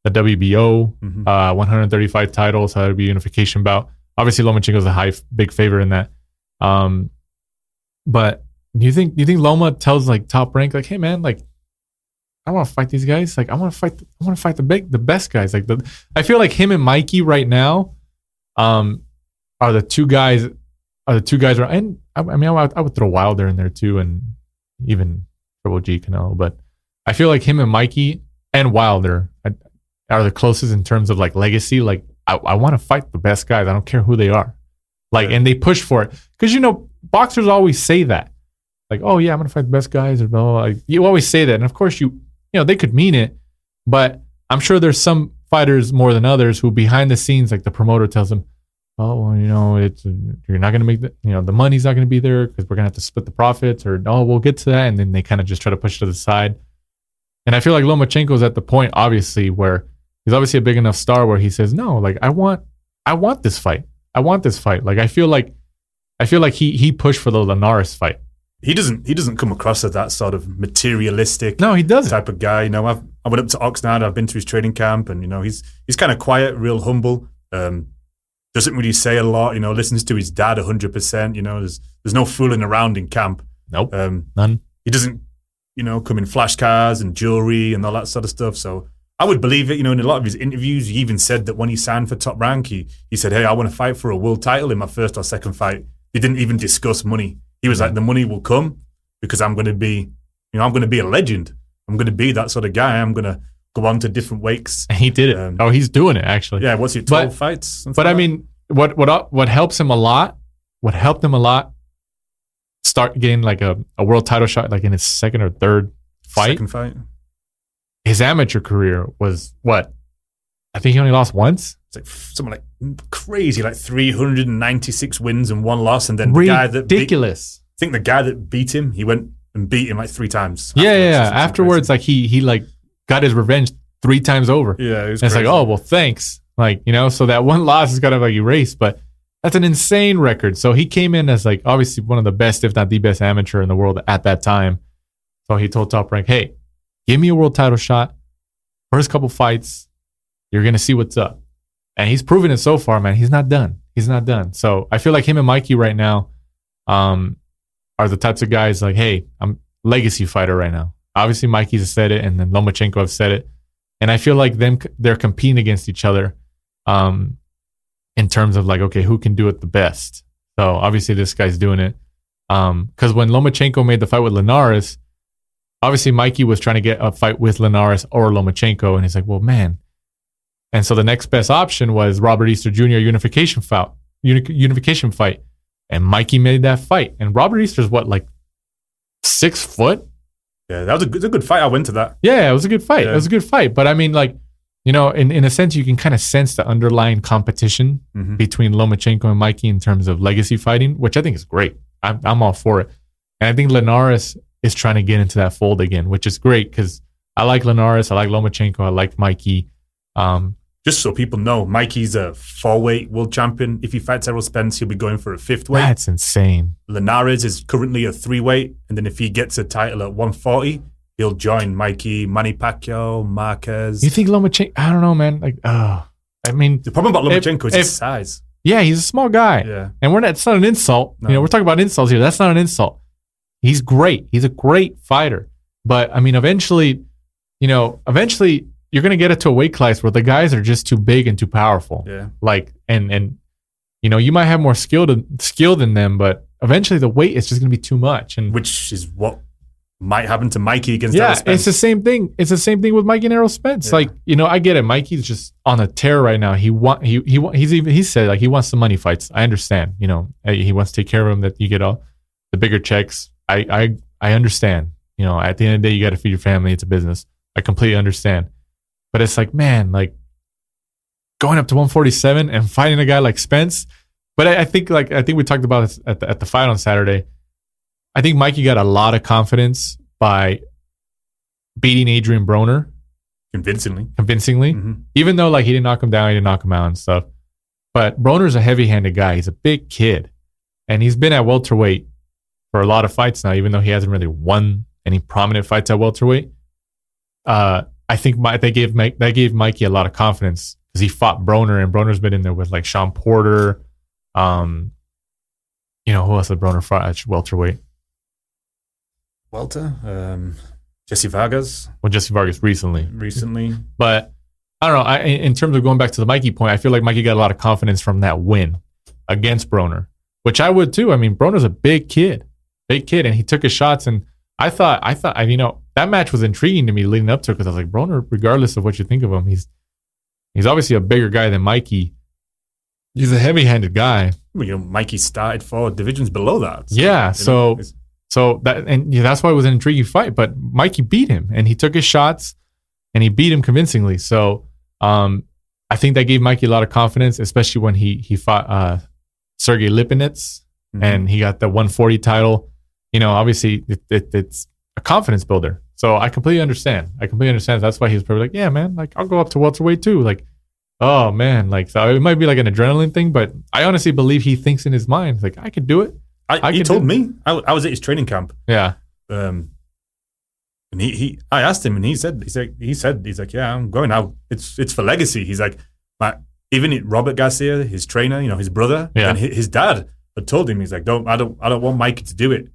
S4: the WBO 135 title. So that'll be a unification bout. Obviously, Lomachenko's a big favorite in that. But do you think Loma tells Top Rank hey man, I want to fight these guys. I want to fight the best guys. I feel like him and Mikey right now, are the two guys. And I would throw Wilder in there too, and even Triple G Canelo. But I feel like him and Mikey and Wilder are the closest in terms of legacy. I want to fight the best guys. I don't care who they are. And they push for it because boxers always say that. Oh yeah, I'm gonna fight the best guys, or blah, blah, blah. You always say that, and of course they could mean it, but I'm sure there's some fighters more than others who behind the scenes, the promoter tells them, oh, well, you're not going to make the money's not going to be there because we're going to have to split the profits, or, oh, we'll get to that. And then they kind of just try to push it to the side. And I feel like Lomachenko's at the point, obviously, where He's obviously a big enough star where he says, no, like I want this fight. I want this fight. Like I feel like he pushed for the Linares fight.
S5: He doesn't come across as that sort of materialistic
S4: No, he doesn't.
S5: type of guy. You know, I went up to Oxnard, I've been to his training camp, and you know, he's kind of quiet, real humble. Doesn't really say a lot, you know, listens to his dad 100%, you know, there's no fooling around in camp.
S4: Nope. None.
S5: He doesn't, you know, come in flash cars and jewelry and all that sort of stuff. So I would believe it, you know, in a lot of his interviews, he even said that when he signed for Top Rank, he said, hey, I want to fight for a world title in my first or second fight. He didn't even discuss money. He was like, the money will come because I'm going to be, you know, I'm going to be a legend. I'm going to be that sort of guy. I'm going to go on to different weights.
S4: And he did it. He's doing it actually.
S5: Yeah, what's it, 12 fights?
S4: But I mean, what helps him a lot, start getting like a world title shot like in his second or third fight.
S5: Second fight.
S4: His amateur career was what? I think he only lost once.
S5: It's like something like crazy, like 396 wins and 1 loss. And then
S4: ridiculous.
S5: I think the guy that beat him, he went and beat him like 3 times.
S4: Yeah. Afterwards, like he like got his revenge 3 times over.
S5: Yeah, it was
S4: it's like, oh well, thanks. Like, you know, so that 1 loss is kind of like erased, but that's an insane record. So he came in as like obviously one of the best, if not the best amateur in the world at that time. So he told Top Rank, hey, give me a world title shot. First couple fights, you're going to see what's up. And he's proven it so far, man. He's not done. So I feel like him and Mikey right now are the types of guys like, hey, I'm a legacy fighter right now. Obviously, Mikey's said it, and then Lomachenko have said it. And I feel like they're competing against each other in terms of like, okay, who can do it the best? So obviously this guy's doing it. Because when Lomachenko made the fight with Linares, obviously Mikey was trying to get a fight with Linares or Lomachenko, and he's like, well, man. And so the next best option was Robert Easter Jr. unification fight. And Mikey made that fight. And Robert Easter's what, like 6 foot?
S5: Yeah, that was a good fight. I went to that.
S4: Yeah, it was a good fight. Yeah. It was a good fight. But I mean, like, you know, in a sense, you can kind of sense the underlying competition between Lomachenko and Mikey in terms of legacy fighting, which I think is great. I'm all for it. And I think Linares is trying to get into that fold again, which is great because I like Linares, I like Lomachenko, I like Mikey.
S5: Just so people know, Mikey's a 4-weight world champion. If he fights Errol Spence, he'll be going for a 5th weight.
S4: That's insane.
S5: Linares is currently a 3-weight, and then if he gets a title at 140, he'll join Mikey, Manny Pacquiao, Marquez.
S4: You think Lomachenko? I don't know, man. Like, I mean,
S5: the problem about Lomachenko is his size.
S4: Yeah, he's a small guy.
S5: Yeah,
S4: and it's not an insult. No. You know, we're talking about insults here. That's not an insult. He's great. He's a great fighter. But I mean, eventually, you're going to get it to a weight class where the guys are just too big and too powerful.
S5: Yeah.
S4: Like, and you know, you might have more skill than them, but eventually the weight is just going to be too much. And
S5: which is what might happen to Mikey against Errol Spence.
S4: It's the same thing. It's the same thing with Mikey and Errol Spence. Yeah. Like, you know, I get it. Mikey's just on a tear right now. He said like he wants the money fights. I understand. You know, he wants to take care of him, that you get all the bigger checks. I understand. You know, at the end of the day, you got to feed your family. It's a business. I completely understand. But it's like, man, like going up to 147 and fighting a guy like Spence. But I think we talked about this at the fight on Saturday. I think Mikey got a lot of confidence by beating Adrian Broner
S5: convincingly.
S4: Mm-hmm. Even though like he didn't knock him down, he didn't knock him out and stuff. But Broner's a heavy-handed guy. He's a big kid, and he's been at welterweight for a lot of fights now. Even though he hasn't really won any prominent fights at welterweight. I think they gave Mikey a lot of confidence because he fought Broner, and Broner's been in there with like Sean Porter. You know, who else did Broner fight at welterweight?
S5: Jesse Vargas.
S4: Well, Jesse Vargas recently.
S5: But
S4: I don't know. In terms of going back to the Mikey point, I feel like Mikey got a lot of confidence from that win against Broner, which I would too. I mean, Broner's a big kid, and he took his shots, and I thought, you know, that match was intriguing to me leading up to it because I was like, Broner, regardless of what you think of him, he's obviously a bigger guy than Mikey. He's a heavy-handed guy.
S5: Well, you know, Mikey started 4 divisions below that.
S4: That's why it was an intriguing fight. But Mikey beat him, and he took his shots, and he beat him convincingly. So I think that gave Mikey a lot of confidence, especially when he fought Sergey Lipinets, and he got the 140 title. You know, obviously it's a confidence builder. So I completely understand. That's why he was probably like, yeah, man, like I'll go up to welterweight too. Like, oh man, like so it might be like an adrenaline thing, but I honestly believe he thinks in his mind, like I could do it.
S5: He told me I was at his training camp.
S4: Yeah.
S5: And I asked him, and he said, yeah, I'm going out. It's for legacy. He's like, even Robert Garcia, his trainer, his brother, and his dad had told him, he's like, I don't want Mikey to do it.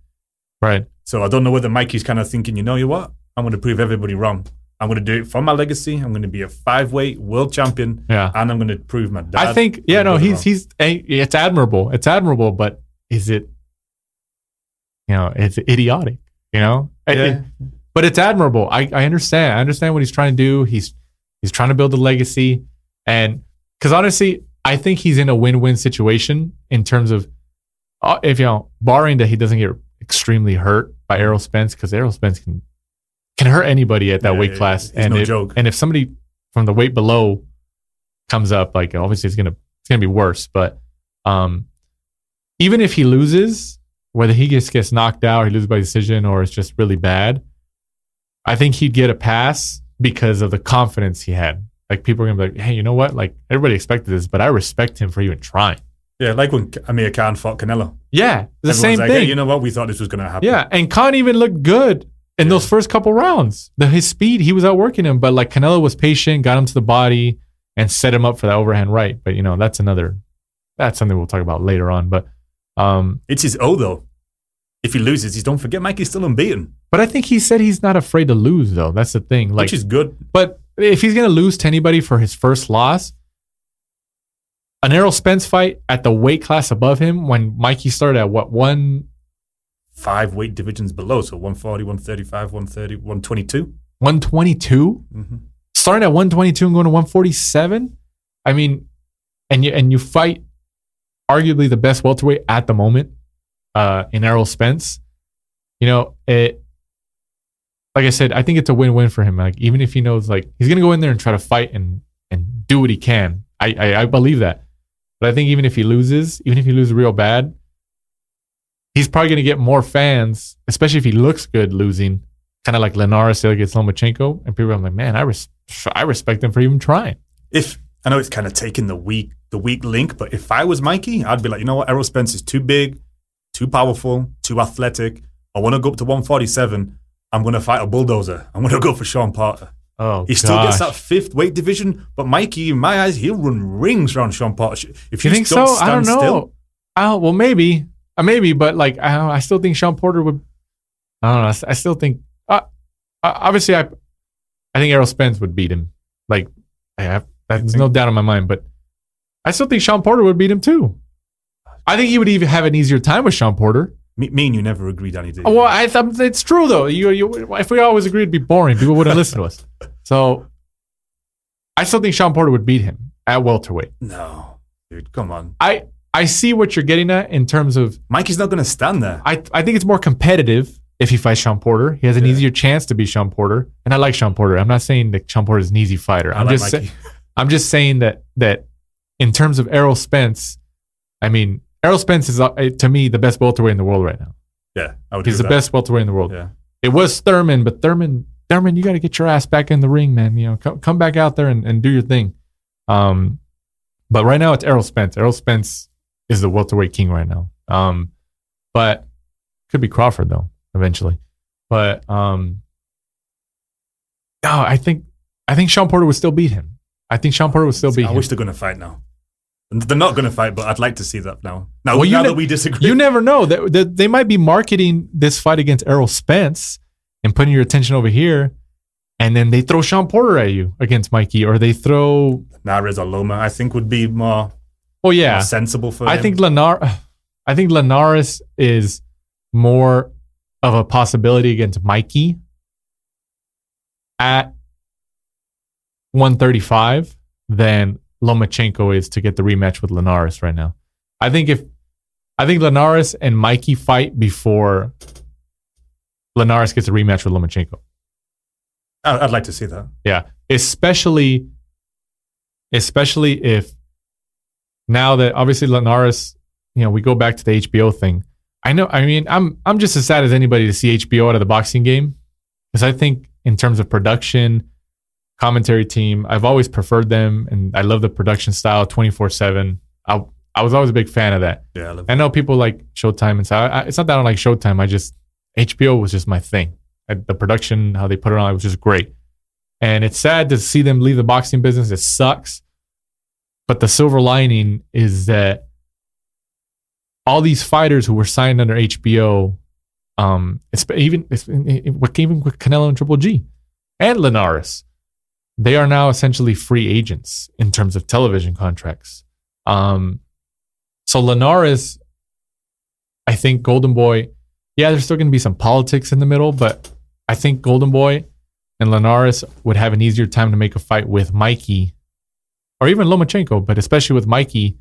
S4: Right.
S5: So I don't know whether Mikey's kind of thinking, you know what? I'm going to prove everybody wrong. I'm going to do it for my legacy. I'm going to be a 5-weight world champion. Yeah. And I'm going to prove my dad.
S4: I think, it's admirable. It's admirable, but is it, it's idiotic, Yeah. But it's admirable. I understand. I understand what he's trying to do. He's trying to build a legacy. And because honestly, I think he's in a win-win situation in terms of, if barring that he doesn't get extremely hurt by Errol Spence, because Errol Spence can hurt anybody at that weight class.
S5: It's no joke.
S4: And if somebody from the weight below comes up, like obviously it's gonna be worse. But even if he loses, whether he gets knocked out, or he loses by decision, or it's just really bad, I think he'd get a pass because of the confidence he had. Like people are gonna be like, hey, you know what? Like everybody expected this, but I respect him for even trying.
S5: Yeah, like when Amir Khan fought Canelo.
S4: Yeah, the same thing.
S5: Hey, you know what? We thought this was going to happen.
S4: Yeah, and Khan even looked good in those first couple rounds. His speed, he was outworking him, but like Canelo was patient, got him to the body, and set him up for that overhand right. But that's something we'll talk about later on. But
S5: it's his O though. If he loses, don't forget Mikey's still unbeaten.
S4: But I think he said he's not afraid to lose though. That's the thing. Like,
S5: which is good.
S4: But if he's going to lose to anybody for his first loss, an Errol Spence fight at the weight class above him when Mikey started at what,
S5: 5 weight divisions below, so 140, 135, 130, 122.
S4: 122? Mm-hmm. Starting at 122 and going to 147? I mean, and you fight arguably the best welterweight at the moment in Errol Spence. It, like I said, I think it's a win-win for him. Like even if he knows like he's gonna go in there and try to fight and do what he can. I believe that. But I think even if he loses real bad, he's probably going to get more fans, especially if he looks good losing, kind of like Linares against Lomachenko. And people are like, man, I respect him for even trying.
S5: If I know it's kind of taking the weak link, but if I was Mikey, I'd be like, you know what? Errol Spence is too big, too powerful, too athletic. I want to go up to 147. I'm going to fight a bulldozer. I'm going to go for Sean Porter.
S4: Oh,
S5: he still gets that 5th weight division, but Mikey, in my eyes, he'll run rings around Sean Porter. If
S4: you think so, I don't know. Well, maybe, but like I still think Sean Porter would. I don't know. I still think. Obviously, I think Errol Spence would beat him. Like, there's no doubt in my mind. But I still think Sean Porter would beat him too. I think he would even have an easier time with Sean Porter.
S5: Me and you never agreed on anything.
S4: Well, it's true though. If we always agreed, it'd be boring. People wouldn't listen to us. So, I still think Sean Porter would beat him at welterweight.
S5: No, dude, come on.
S4: I see what you're getting at in terms of
S5: Mikey's not going to stand there.
S4: I think it's more competitive if he fights Sean Porter. He has an easier chance to beat Sean Porter, and I like Sean Porter. I'm not saying that Sean Porter is an easy fighter. I'm just saying that in terms of Errol Spence, I mean. Errol Spence is, to me, the best welterweight in the world right now.
S5: Yeah, I would.
S4: He's the best welterweight in the world.
S5: Yeah.
S4: It was Thurman, but Thurman, you got to get your ass back in the ring, man. Come back out there and do your thing. But right now it's Errol Spence. Errol Spence is the welterweight king right now. But could be Crawford though eventually. But I think Sean Porter would still beat him. I think Sean Porter would still beat him.
S5: I wish they're going to fight now. They're not going to fight, but I'd like to see that now. Now that we disagree.
S4: You never know. They might be marketing this fight against Errol Spence and putting your attention over here, and then they throw Sean Porter at you against Mikey, or they throw...
S5: Linares or Loma, I think would be more sensible for him.
S4: I think Linares is more of a possibility against Mikey at 135 than Lomachenko is to get the rematch with Linares right now. I think Linares and Mikey fight before Linares gets a rematch with Lomachenko.
S5: I'd like to see that.
S4: Yeah, especially if now that obviously Linares, we go back to the HBO thing. I'm just as sad as anybody to see HBO out of the boxing game. Because I think in terms of production, commentary team, I've always preferred them, and I love the production style 24/7. I was always a big fan of that.
S5: Yeah,
S4: I know people like Showtime, and so it's not that I don't like Showtime. HBO was just my thing. The production, how they put it on, it was just great. And it's sad to see them leave the boxing business. It sucks. But the silver lining is that all these fighters who were signed under HBO, even with Canelo and Triple G and Linares, they are now essentially free agents in terms of television contracts. So Linares, I think Golden Boy, yeah, there's still going to be some politics in the middle, but I think Golden Boy and Linares would have an easier time to make a fight with Mikey or even Lomachenko, but especially with Mikey,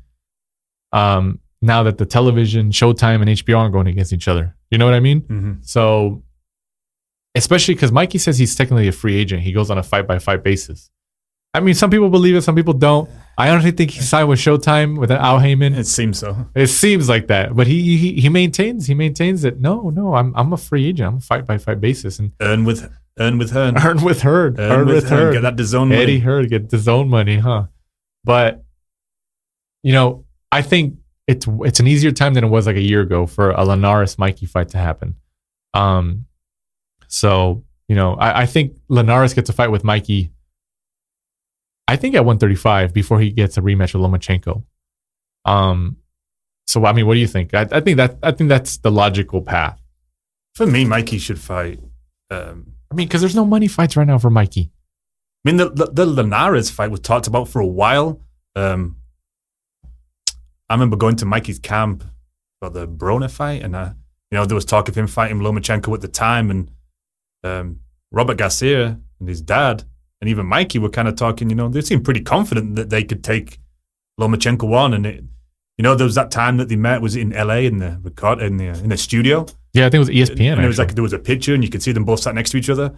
S4: now that the television, Showtime, and HBO aren't going against each other. You know what I mean?
S5: Mm-hmm.
S4: So, especially because Mikey says he's technically a free agent. He goes on a fight-by-fight basis. I mean, some people believe it, some people don't. I honestly think he signed with Showtime with Al Heyman.
S5: It seems so.
S4: It seems like that, but he maintains that no, I'm a free agent. I'm a fight-by-fight basis, and
S5: earn with Hearn.
S4: Earn with Hearn.
S5: Get that DAZN money.
S4: Eddie Hearn, get DAZN money, huh? But I think it's an easier time than it was like a year ago for a Linares Mikey fight to happen. So I think Linares gets a fight with Mikey. I think at 135 before he gets a rematch with Lomachenko. So I mean, what do you think? I think that's the logical path.
S5: For me, Mikey should fight.
S4: Because there's no money fights right now for Mikey.
S5: I mean, the Linares fight was talked about for a while. I remember going to Mikey's camp for the Broner fight, and there was talk of him fighting Lomachenko at the time, and Robert Garcia and his dad, and even Mikey were kind of talking. They seemed pretty confident that they could take Lomachenko on, and there was that time that they met was in LA in the studio.
S4: Yeah, I think it was ESPN.
S5: And it was there was a picture, and you could see them both sat next to each other.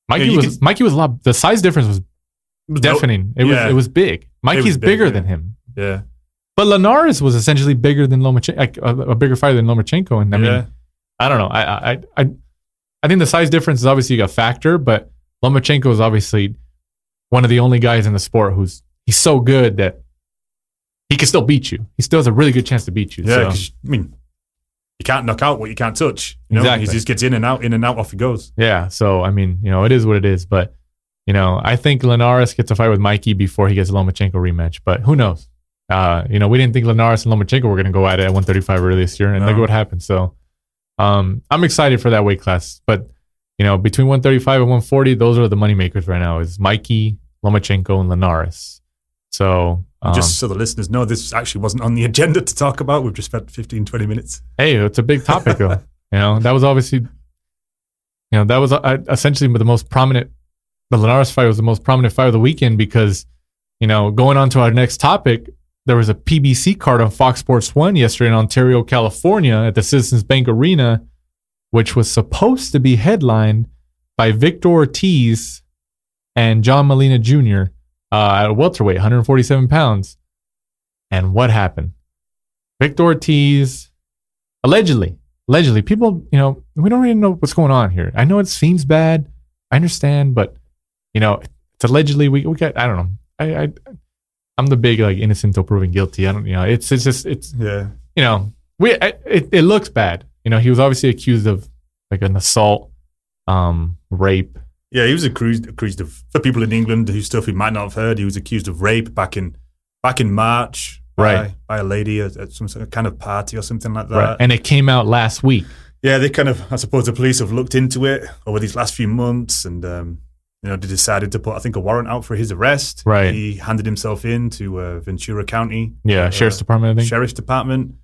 S4: Mikey was a lot. The size difference was deafening. It was big. Mikey's bigger than him.
S5: Yeah,
S4: but Linares was essentially bigger than Lomachenko, a bigger fighter than Lomachenko. And I mean, I don't know. I think the size difference is obviously a factor, but Lomachenko is obviously one of the only guys in the sport he's so good that he can still beat you. He still has a really good chance to beat you.
S5: Yeah, you can't knock out what you can't touch.
S4: Exactly.
S5: He just gets in and out, off he goes.
S4: Yeah, so I mean, it is what it is. But I think Linares gets a fight with Mikey before he gets a Lomachenko rematch. But who knows? We didn't think Linares and Lomachenko were going to go at it at 135 earlier this year, and look what happened. So I'm excited for that weight class. But between 135 and 140, those are the moneymakers right now. Is Mikey, Lomachenko, and Linares. So.
S5: Just so the listeners know, this actually wasn't on the agenda to talk about. We've just spent 15, 20 minutes.
S4: Hey, it's a big topic, though. That was obviously, that was essentially the most prominent. The Linares fight was the most prominent fight of the weekend because, going on to our next topic, there was a PBC card on Fox Sports 1 yesterday in Ontario, California at the Citizens Bank Arena, which was supposed to be headlined by Victor Ortiz and John Molina Jr., at welterweight, 147 pounds. And what happened? Victor Ortiz, allegedly, people, we don't really know what's going on here. I know it seems bad. I understand, but, it's allegedly, we got, I don't know. I'm the big, innocent till proven guilty. I don't, it looks bad. He was obviously accused of an assault, rape.
S5: Yeah, he was accused of, for people in England whose stuff he might not have heard, he was accused of rape back in March by a lady at some sort of kind of party or something like that.
S4: Right. And it came out last week.
S5: Yeah, they I suppose the police have looked into it over these last few months and, they decided to put, I think, a warrant out for his arrest.
S4: Right.
S5: He handed himself in to Ventura County.
S4: Yeah, Sheriff's Department, I think.
S5: Sheriff's Department.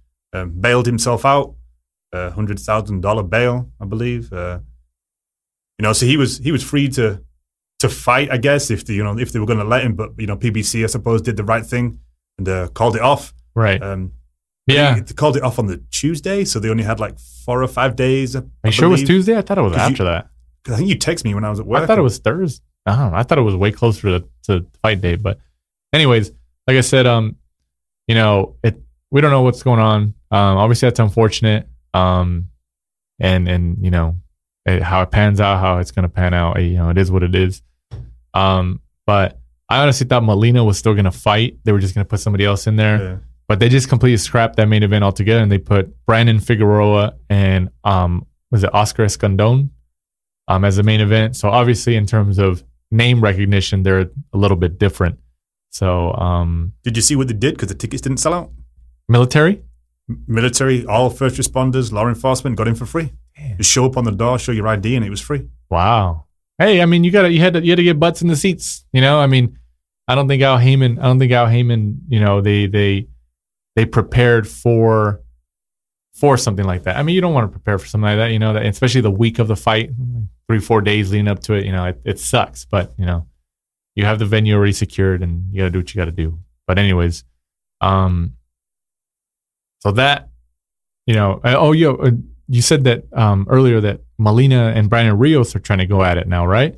S5: Bailed himself out, $100,000 bail, I believe. So he was free to fight, I guess, if they were going to let him. But PBC, I suppose, did the right thing and called it off.
S4: Right.
S5: They called it off on the Tuesday, so they only had 4 or 5 days.
S4: Are you sure it was Tuesday? I thought it was after that.
S5: I think you texted me when I was at work.
S4: I thought it was Thursday. I don't know. I thought it was way closer to fight day. But anyways, like I said, we don't know what's going on. Obviously, that's unfortunate. And how it pans out, how it's going to pan out. It is what it is. But I honestly thought Molina was still going to fight. They were just going to put somebody else in there.
S5: Yeah.
S4: But they just completely scrapped that main event altogether, and they put Brandon Figueroa and was it Oscar Escandon as the main event. So obviously, in terms of name recognition, they're a little bit different. So
S5: did you see what they did? Because the tickets didn't sell out.
S4: Military,
S5: all first responders, law enforcement got in for free.
S4: Damn.
S5: Just show up on the door, show your ID, and it was free.
S4: Wow. Hey, I mean, you had to get butts in the seats. I mean, I don't think Al Heyman. They prepared for something like that. I mean, you don't want to prepare for something like that. That especially the week of the fight, 3-4 days leading up to it. It sucks, but you have the venue already secured, and you got to do what you got to do. But anyways, so that you said that earlier that Molina and Brandon Rios are trying to go at it now, right?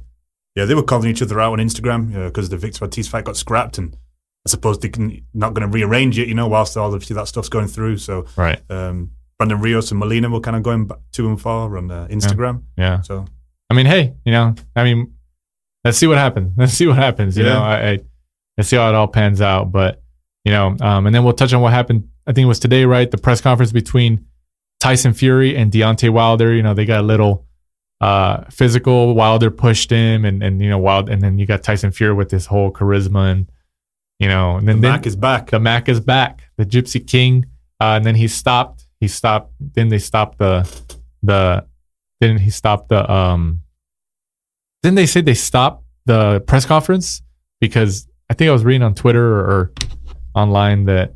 S5: Yeah, they were calling each other out on Instagram because the Victor Ortiz fight got scrapped, and I suppose they're not going to rearrange it, whilst all of that stuff's going through. So,
S4: right.
S5: Brandon Rios and Molina were kind of going back to and fro on Instagram.
S4: Yeah.
S5: So,
S4: I mean, hey, let's see what happens.
S5: Yeah.
S4: Let's see how it all pans out. But and then we'll touch on what happened. I think it was today, right? The press conference between Tyson Fury and Deontay Wilder. They got a little physical. Wilder pushed him, and then you got Tyson Fury with this whole charisma and and then
S5: Mac is back.
S4: The Mac is back. The Gypsy King. And then he stopped. Then they stopped Didn't they say they stopped the press conference because I think I was reading on Twitter or online that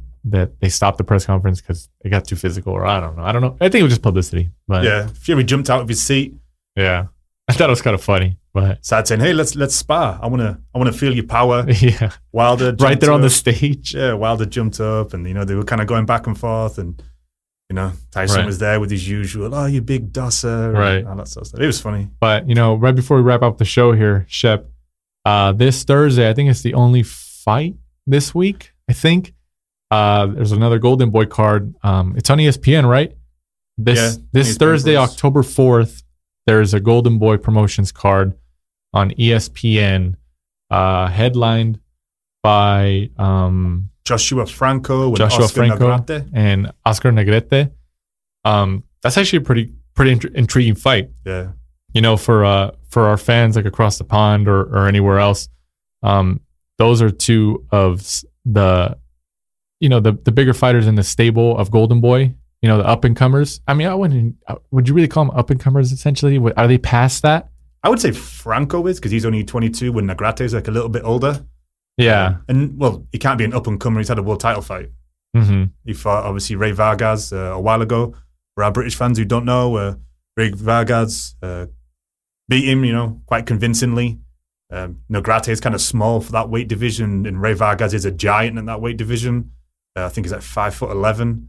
S4: they stopped the press conference because it got too physical, or I don't know. I think it was just publicity. But
S5: yeah, Fury jumped out of his seat.
S4: Yeah, I thought it was kind of funny. But
S5: started saying, "Hey, let's spar. I wanna feel your power."
S4: Yeah,
S5: Wilder
S4: right there on the
S5: up.
S4: stage.
S5: Yeah, Wilder jumped up, and they were kind of going back and forth, and Tyson was there with his usual, "Oh, you big dosser,"
S4: right?
S5: And that sort of stuff. It was funny.
S4: But right before we wrap up the show here, Shep, this Thursday, I think it's the only fight this week. I think there's another Golden Boy card. It's on ESPN, right? This Thursday, October 4th, there's a Golden Boy Promotions card on ESPN, headlined by
S5: Joshua Franco and
S4: Oscar
S5: Negrete.
S4: And Oscar Negrete. That's actually a pretty intriguing fight.
S5: Yeah.
S4: For our fans like across the pond or anywhere else, those are two of the bigger fighters in the stable of Golden Boy. The up and comers. I mean, would you really call them up and comers? Essentially, are they past that?
S5: I would say Franco is because he's only 22 when Negrete is like a little bit older.
S4: Yeah,
S5: and he can't be an up and comer. He's had a world title fight.
S4: Mm-hmm.
S5: He fought obviously Ray Vargas a while ago. For our British fans who don't know, Ray Vargas beat him, quite convincingly. Negrete is kind of small for that weight division, and Ray Vargas is a giant in that weight division. I think he's like 5'11".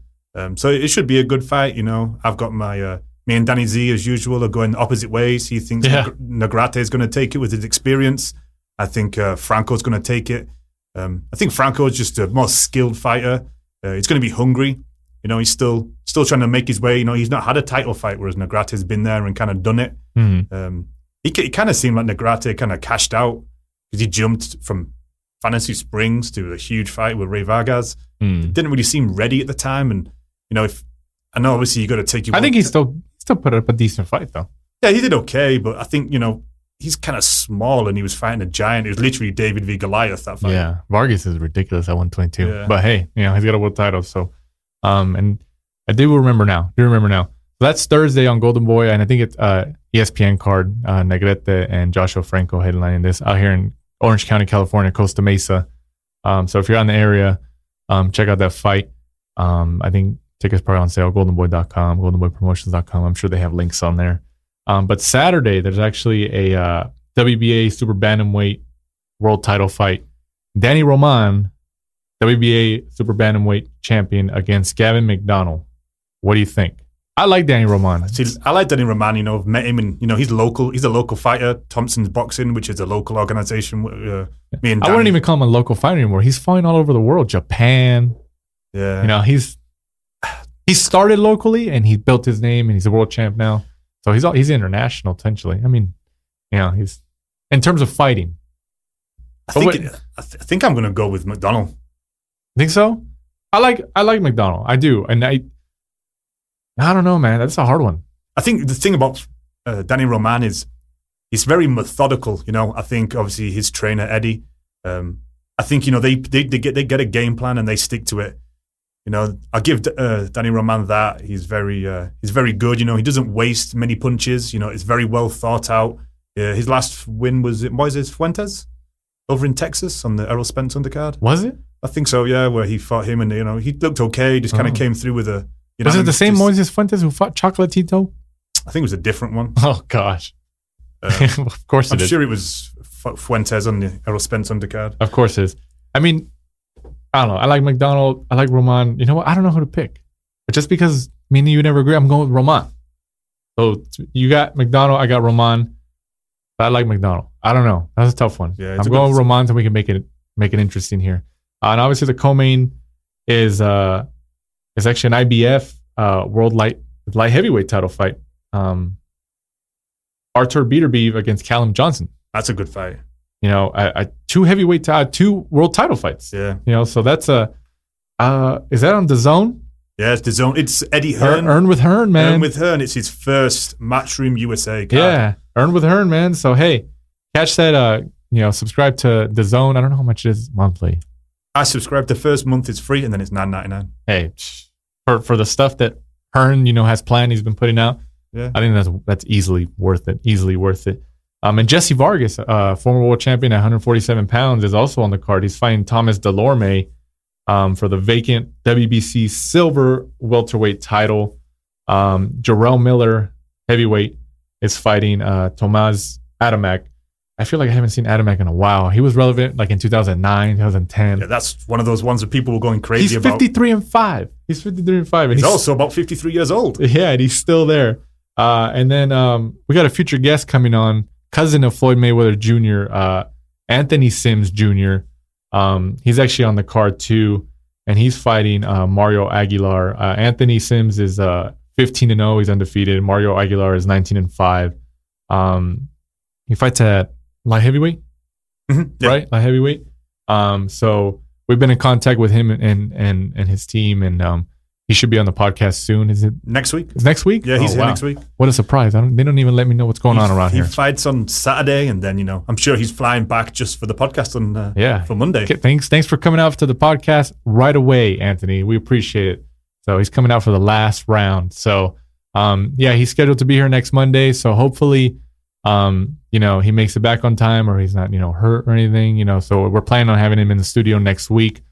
S5: So it should be a good fight. I've got me and Danny Z as usual are going opposite ways. He thinks Negrete is going to take it with his experience. I think Franco's going to take it. I think Franco is just a more skilled fighter. He's going to be hungry. He's still trying to make his way. He's not had a title fight, whereas Negrete has been there and kind of done it.
S4: Mm-hmm.
S5: It kind of seemed like Negrete kind of cashed out because he jumped from Fantasy Springs to a huge fight with Ray Vargas. Didn't really seem ready at the time, and I know obviously you got to take.
S4: I think he still put up a decent fight though.
S5: Yeah, he did okay, but I think he's kind of small and he was fighting a giant. It was literally David v. Goliath, that fight.
S4: Yeah, Vargas is ridiculous at 122.
S5: Yeah.
S4: But hey, he's got a world title. So, and I do remember now. So that's Thursday on Golden Boy, and I think it's ESPN card, Negrete and Joshua Franco headlining this out here in Orange County, California, Costa Mesa. So if you're on the area, check out that fight. I think tickets probably on sale, goldenboy.com, goldenboypromotions.com. I'm sure they have links on there. But Saturday, there's actually a WBA Super Bantamweight World Title fight. Danny Roman, WBA Super Bantamweight champion, against Gavin McDonnell. What do you think? I like Danny Roman.
S5: See, I like Danny Roman. I've met him, and he's local. He's a local fighter. Thompson's Boxing, which is a local organization. Me and Danny.
S4: I wouldn't even call him a local fighter anymore. He's fighting all over the world, Japan.
S5: Yeah,
S4: he started locally and he built his name, and he's a world champ now. So he's international potentially. I mean, he's in terms of fighting.
S5: I think I'm going to go with McDonald.
S4: Think so? I like McDonald. I do, and I don't know, man. That's a hard one.
S5: I think the thing about Danny Roman is he's very methodical. I think obviously his trainer Eddie. I think they get a game plan and they stick to it. I give Danny Roman that he's very good. He doesn't waste many punches. It's very well thought out. His last win was Fuentes over in Texas on the Errol Spence undercard.
S4: Was it?
S5: I think so. Yeah, where he fought him and he looked okay. Just kind of came through with a.
S4: Was it the same Moises Fuentes who fought Chocolatito?
S5: I think it was a different one.
S4: Oh gosh, of course it is.
S5: I'm sure it was Fuentes on the Errol Spence undercard.
S4: Of course it is. I mean, I don't know. I like McDonald. I like Roman. You know what? I don't know who to pick. But just because me and you never agree, I'm going with Roman. So you got McDonald. I got Roman. But I like McDonald. I don't know. That's a tough one. Yeah, I'm going with Roman so we can make it interesting here. And obviously the co-main is actually an IBF world light heavyweight title fight. Artur Beterbiev against Callum Johnson.
S5: That's a good fight.
S4: Two world title fights.
S5: Yeah.
S4: So that's is that on DAZN?
S5: Yeah, it's DAZN. It's Eddie Hearn.
S4: Earn with Hearn, man.
S5: Earn with Hearn. It's his first Matchroom USA card.
S4: Yeah, Earn with Hearn, man. So hey, catch that. Subscribe to DAZN. I don't know how much it is monthly.
S5: I subscribe. The first month is free, and then it's $9.99.
S4: Hey, for the stuff that Hearn has planned, he's been putting out.
S5: Yeah,
S4: I think that's easily worth it. Easily worth it. And Jesse Vargas, former world champion at 147 pounds, is also on the card. He's fighting Thomas Delorme for the vacant WBC silver welterweight title. Jarrell Miller, heavyweight, is fighting Tomas Adamek. I feel like I haven't seen Adamek in a while. He was relevant like in 2009, 2010.
S5: Yeah, that's one of those ones that people were going crazy about.
S4: He's 53-5. He's 53-5. And
S5: he's also about 53 years old.
S4: Yeah, and he's still there. And then we got a future guest coming on, cousin of Floyd Mayweather Jr., Anthony Sims Jr. He's actually on the card too, and he's fighting Mario Aguilar. Anthony Sims is 15-0. He's undefeated. Mario Aguilar is 19-5. He fights at light heavyweight, right? Light heavyweight. So we've been in contact with him and his team, and he should be on the podcast soon. Is it
S5: next week?
S4: It's next week?
S5: Yeah, he's here next week.
S4: What a surprise! They don't even let me know what's going on around here.
S5: He fights on Saturday, and then I'm sure he's flying back just for the podcast on for Monday.
S4: Okay, thanks for coming out to the podcast right away, Anthony. We appreciate it. So he's coming out for the last round. So he's scheduled to be here next Monday. So hopefully, he makes it back on time, or he's not hurt or anything. So we're planning on having him in the studio next week.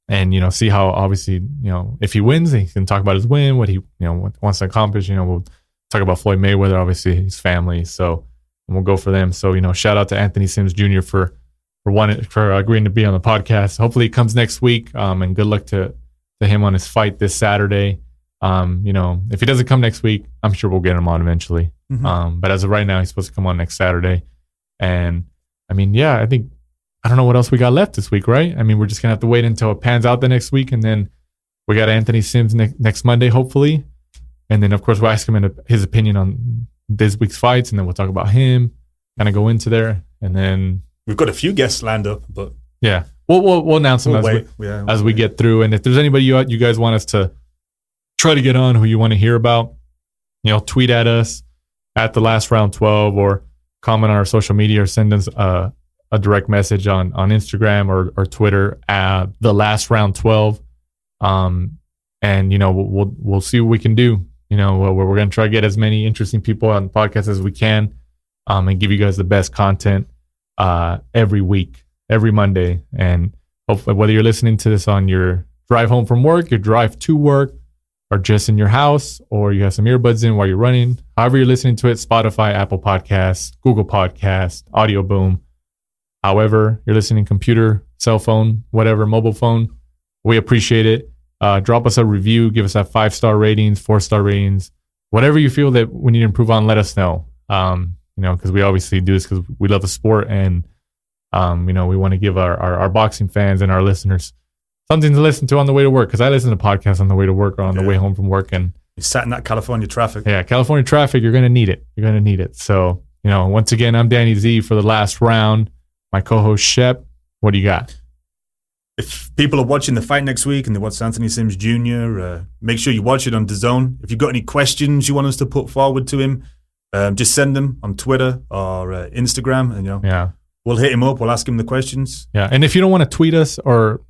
S4: And see how obviously if he wins, he can talk about his win, what he wants to accomplish. We'll talk about Floyd Mayweather, obviously his family. So and we'll go for them. So shout out to Anthony Sims Jr. for agreeing to be on the podcast. Hopefully he comes next week. And good luck to him on his fight this Saturday. If he doesn't come next week, I'm sure we'll get him on eventually.
S5: Mm-hmm.
S4: But as of right now, he's supposed to come on next Saturday. And I don't know what else we got left this week, right? We're just going to have to wait until it pans out the next week. And then we got Anthony Sims next Monday, hopefully. And then, of course, we'll ask him his opinion on this week's fights. And then we'll talk about him, kind of go into there. And then
S5: we've got a few guests lined up, but
S4: yeah, we'll announce them as we get through. And if there's anybody you guys want us to try to get on who you want to hear about, tweet at us at the last round 12 or comment on our social media or send us a direct message on Instagram or Twitter at the last round 12. And we'll see what we can do. We're going to try to get as many interesting people on the podcast as we can, and give you guys the best content every week, every Monday. And hopefully, whether you're listening to this on your drive home from work, your drive to work, or just in your house, or you have some earbuds in while you're running, however you're listening to it, Spotify, Apple Podcasts, Google Podcasts, Audio Boom, however you're listening, computer, cell phone, whatever, mobile phone, we appreciate it. Drop us a review, give us that 5-star ratings, 4-star ratings, whatever you feel that we need to improve on, let us know. Because we obviously do this because we love the sport, and we want to give our boxing fans and our listeners something to listen to on the way to work, because I listen to podcasts on the way to work or on the way home from work, and
S5: You're sat in that California traffic.
S4: Yeah, California traffic, you're going to need it. You're going to need it. So, once again, I'm Danny Z for the last round. My co-host, Shep, what do you got?
S5: If people are watching the fight next week and they watch Anthony Sims Jr., make sure you watch it on DAZN. If you've got any questions you want us to put forward to him, just send them on Twitter or Instagram, and we'll hit him up. We'll ask him the questions.
S4: Yeah, and if you don't want to tweet us or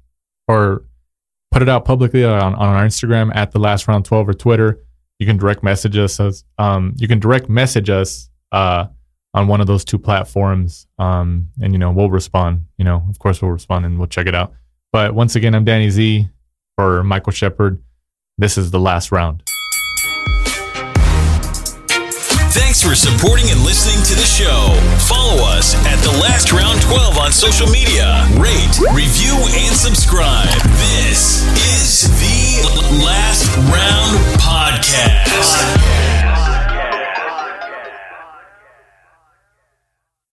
S4: put it out publicly on our Instagram at the last round 12 or Twitter, you can direct message us. On one of those two platforms, and we'll respond. Of course, we'll respond and we'll check it out. But once again, I'm Danny Z for Michael Shepard. This is the last round.
S1: Thanks for supporting and listening to the show. Follow us at The Last Round 12 on social media. Rate, review, and subscribe. This is the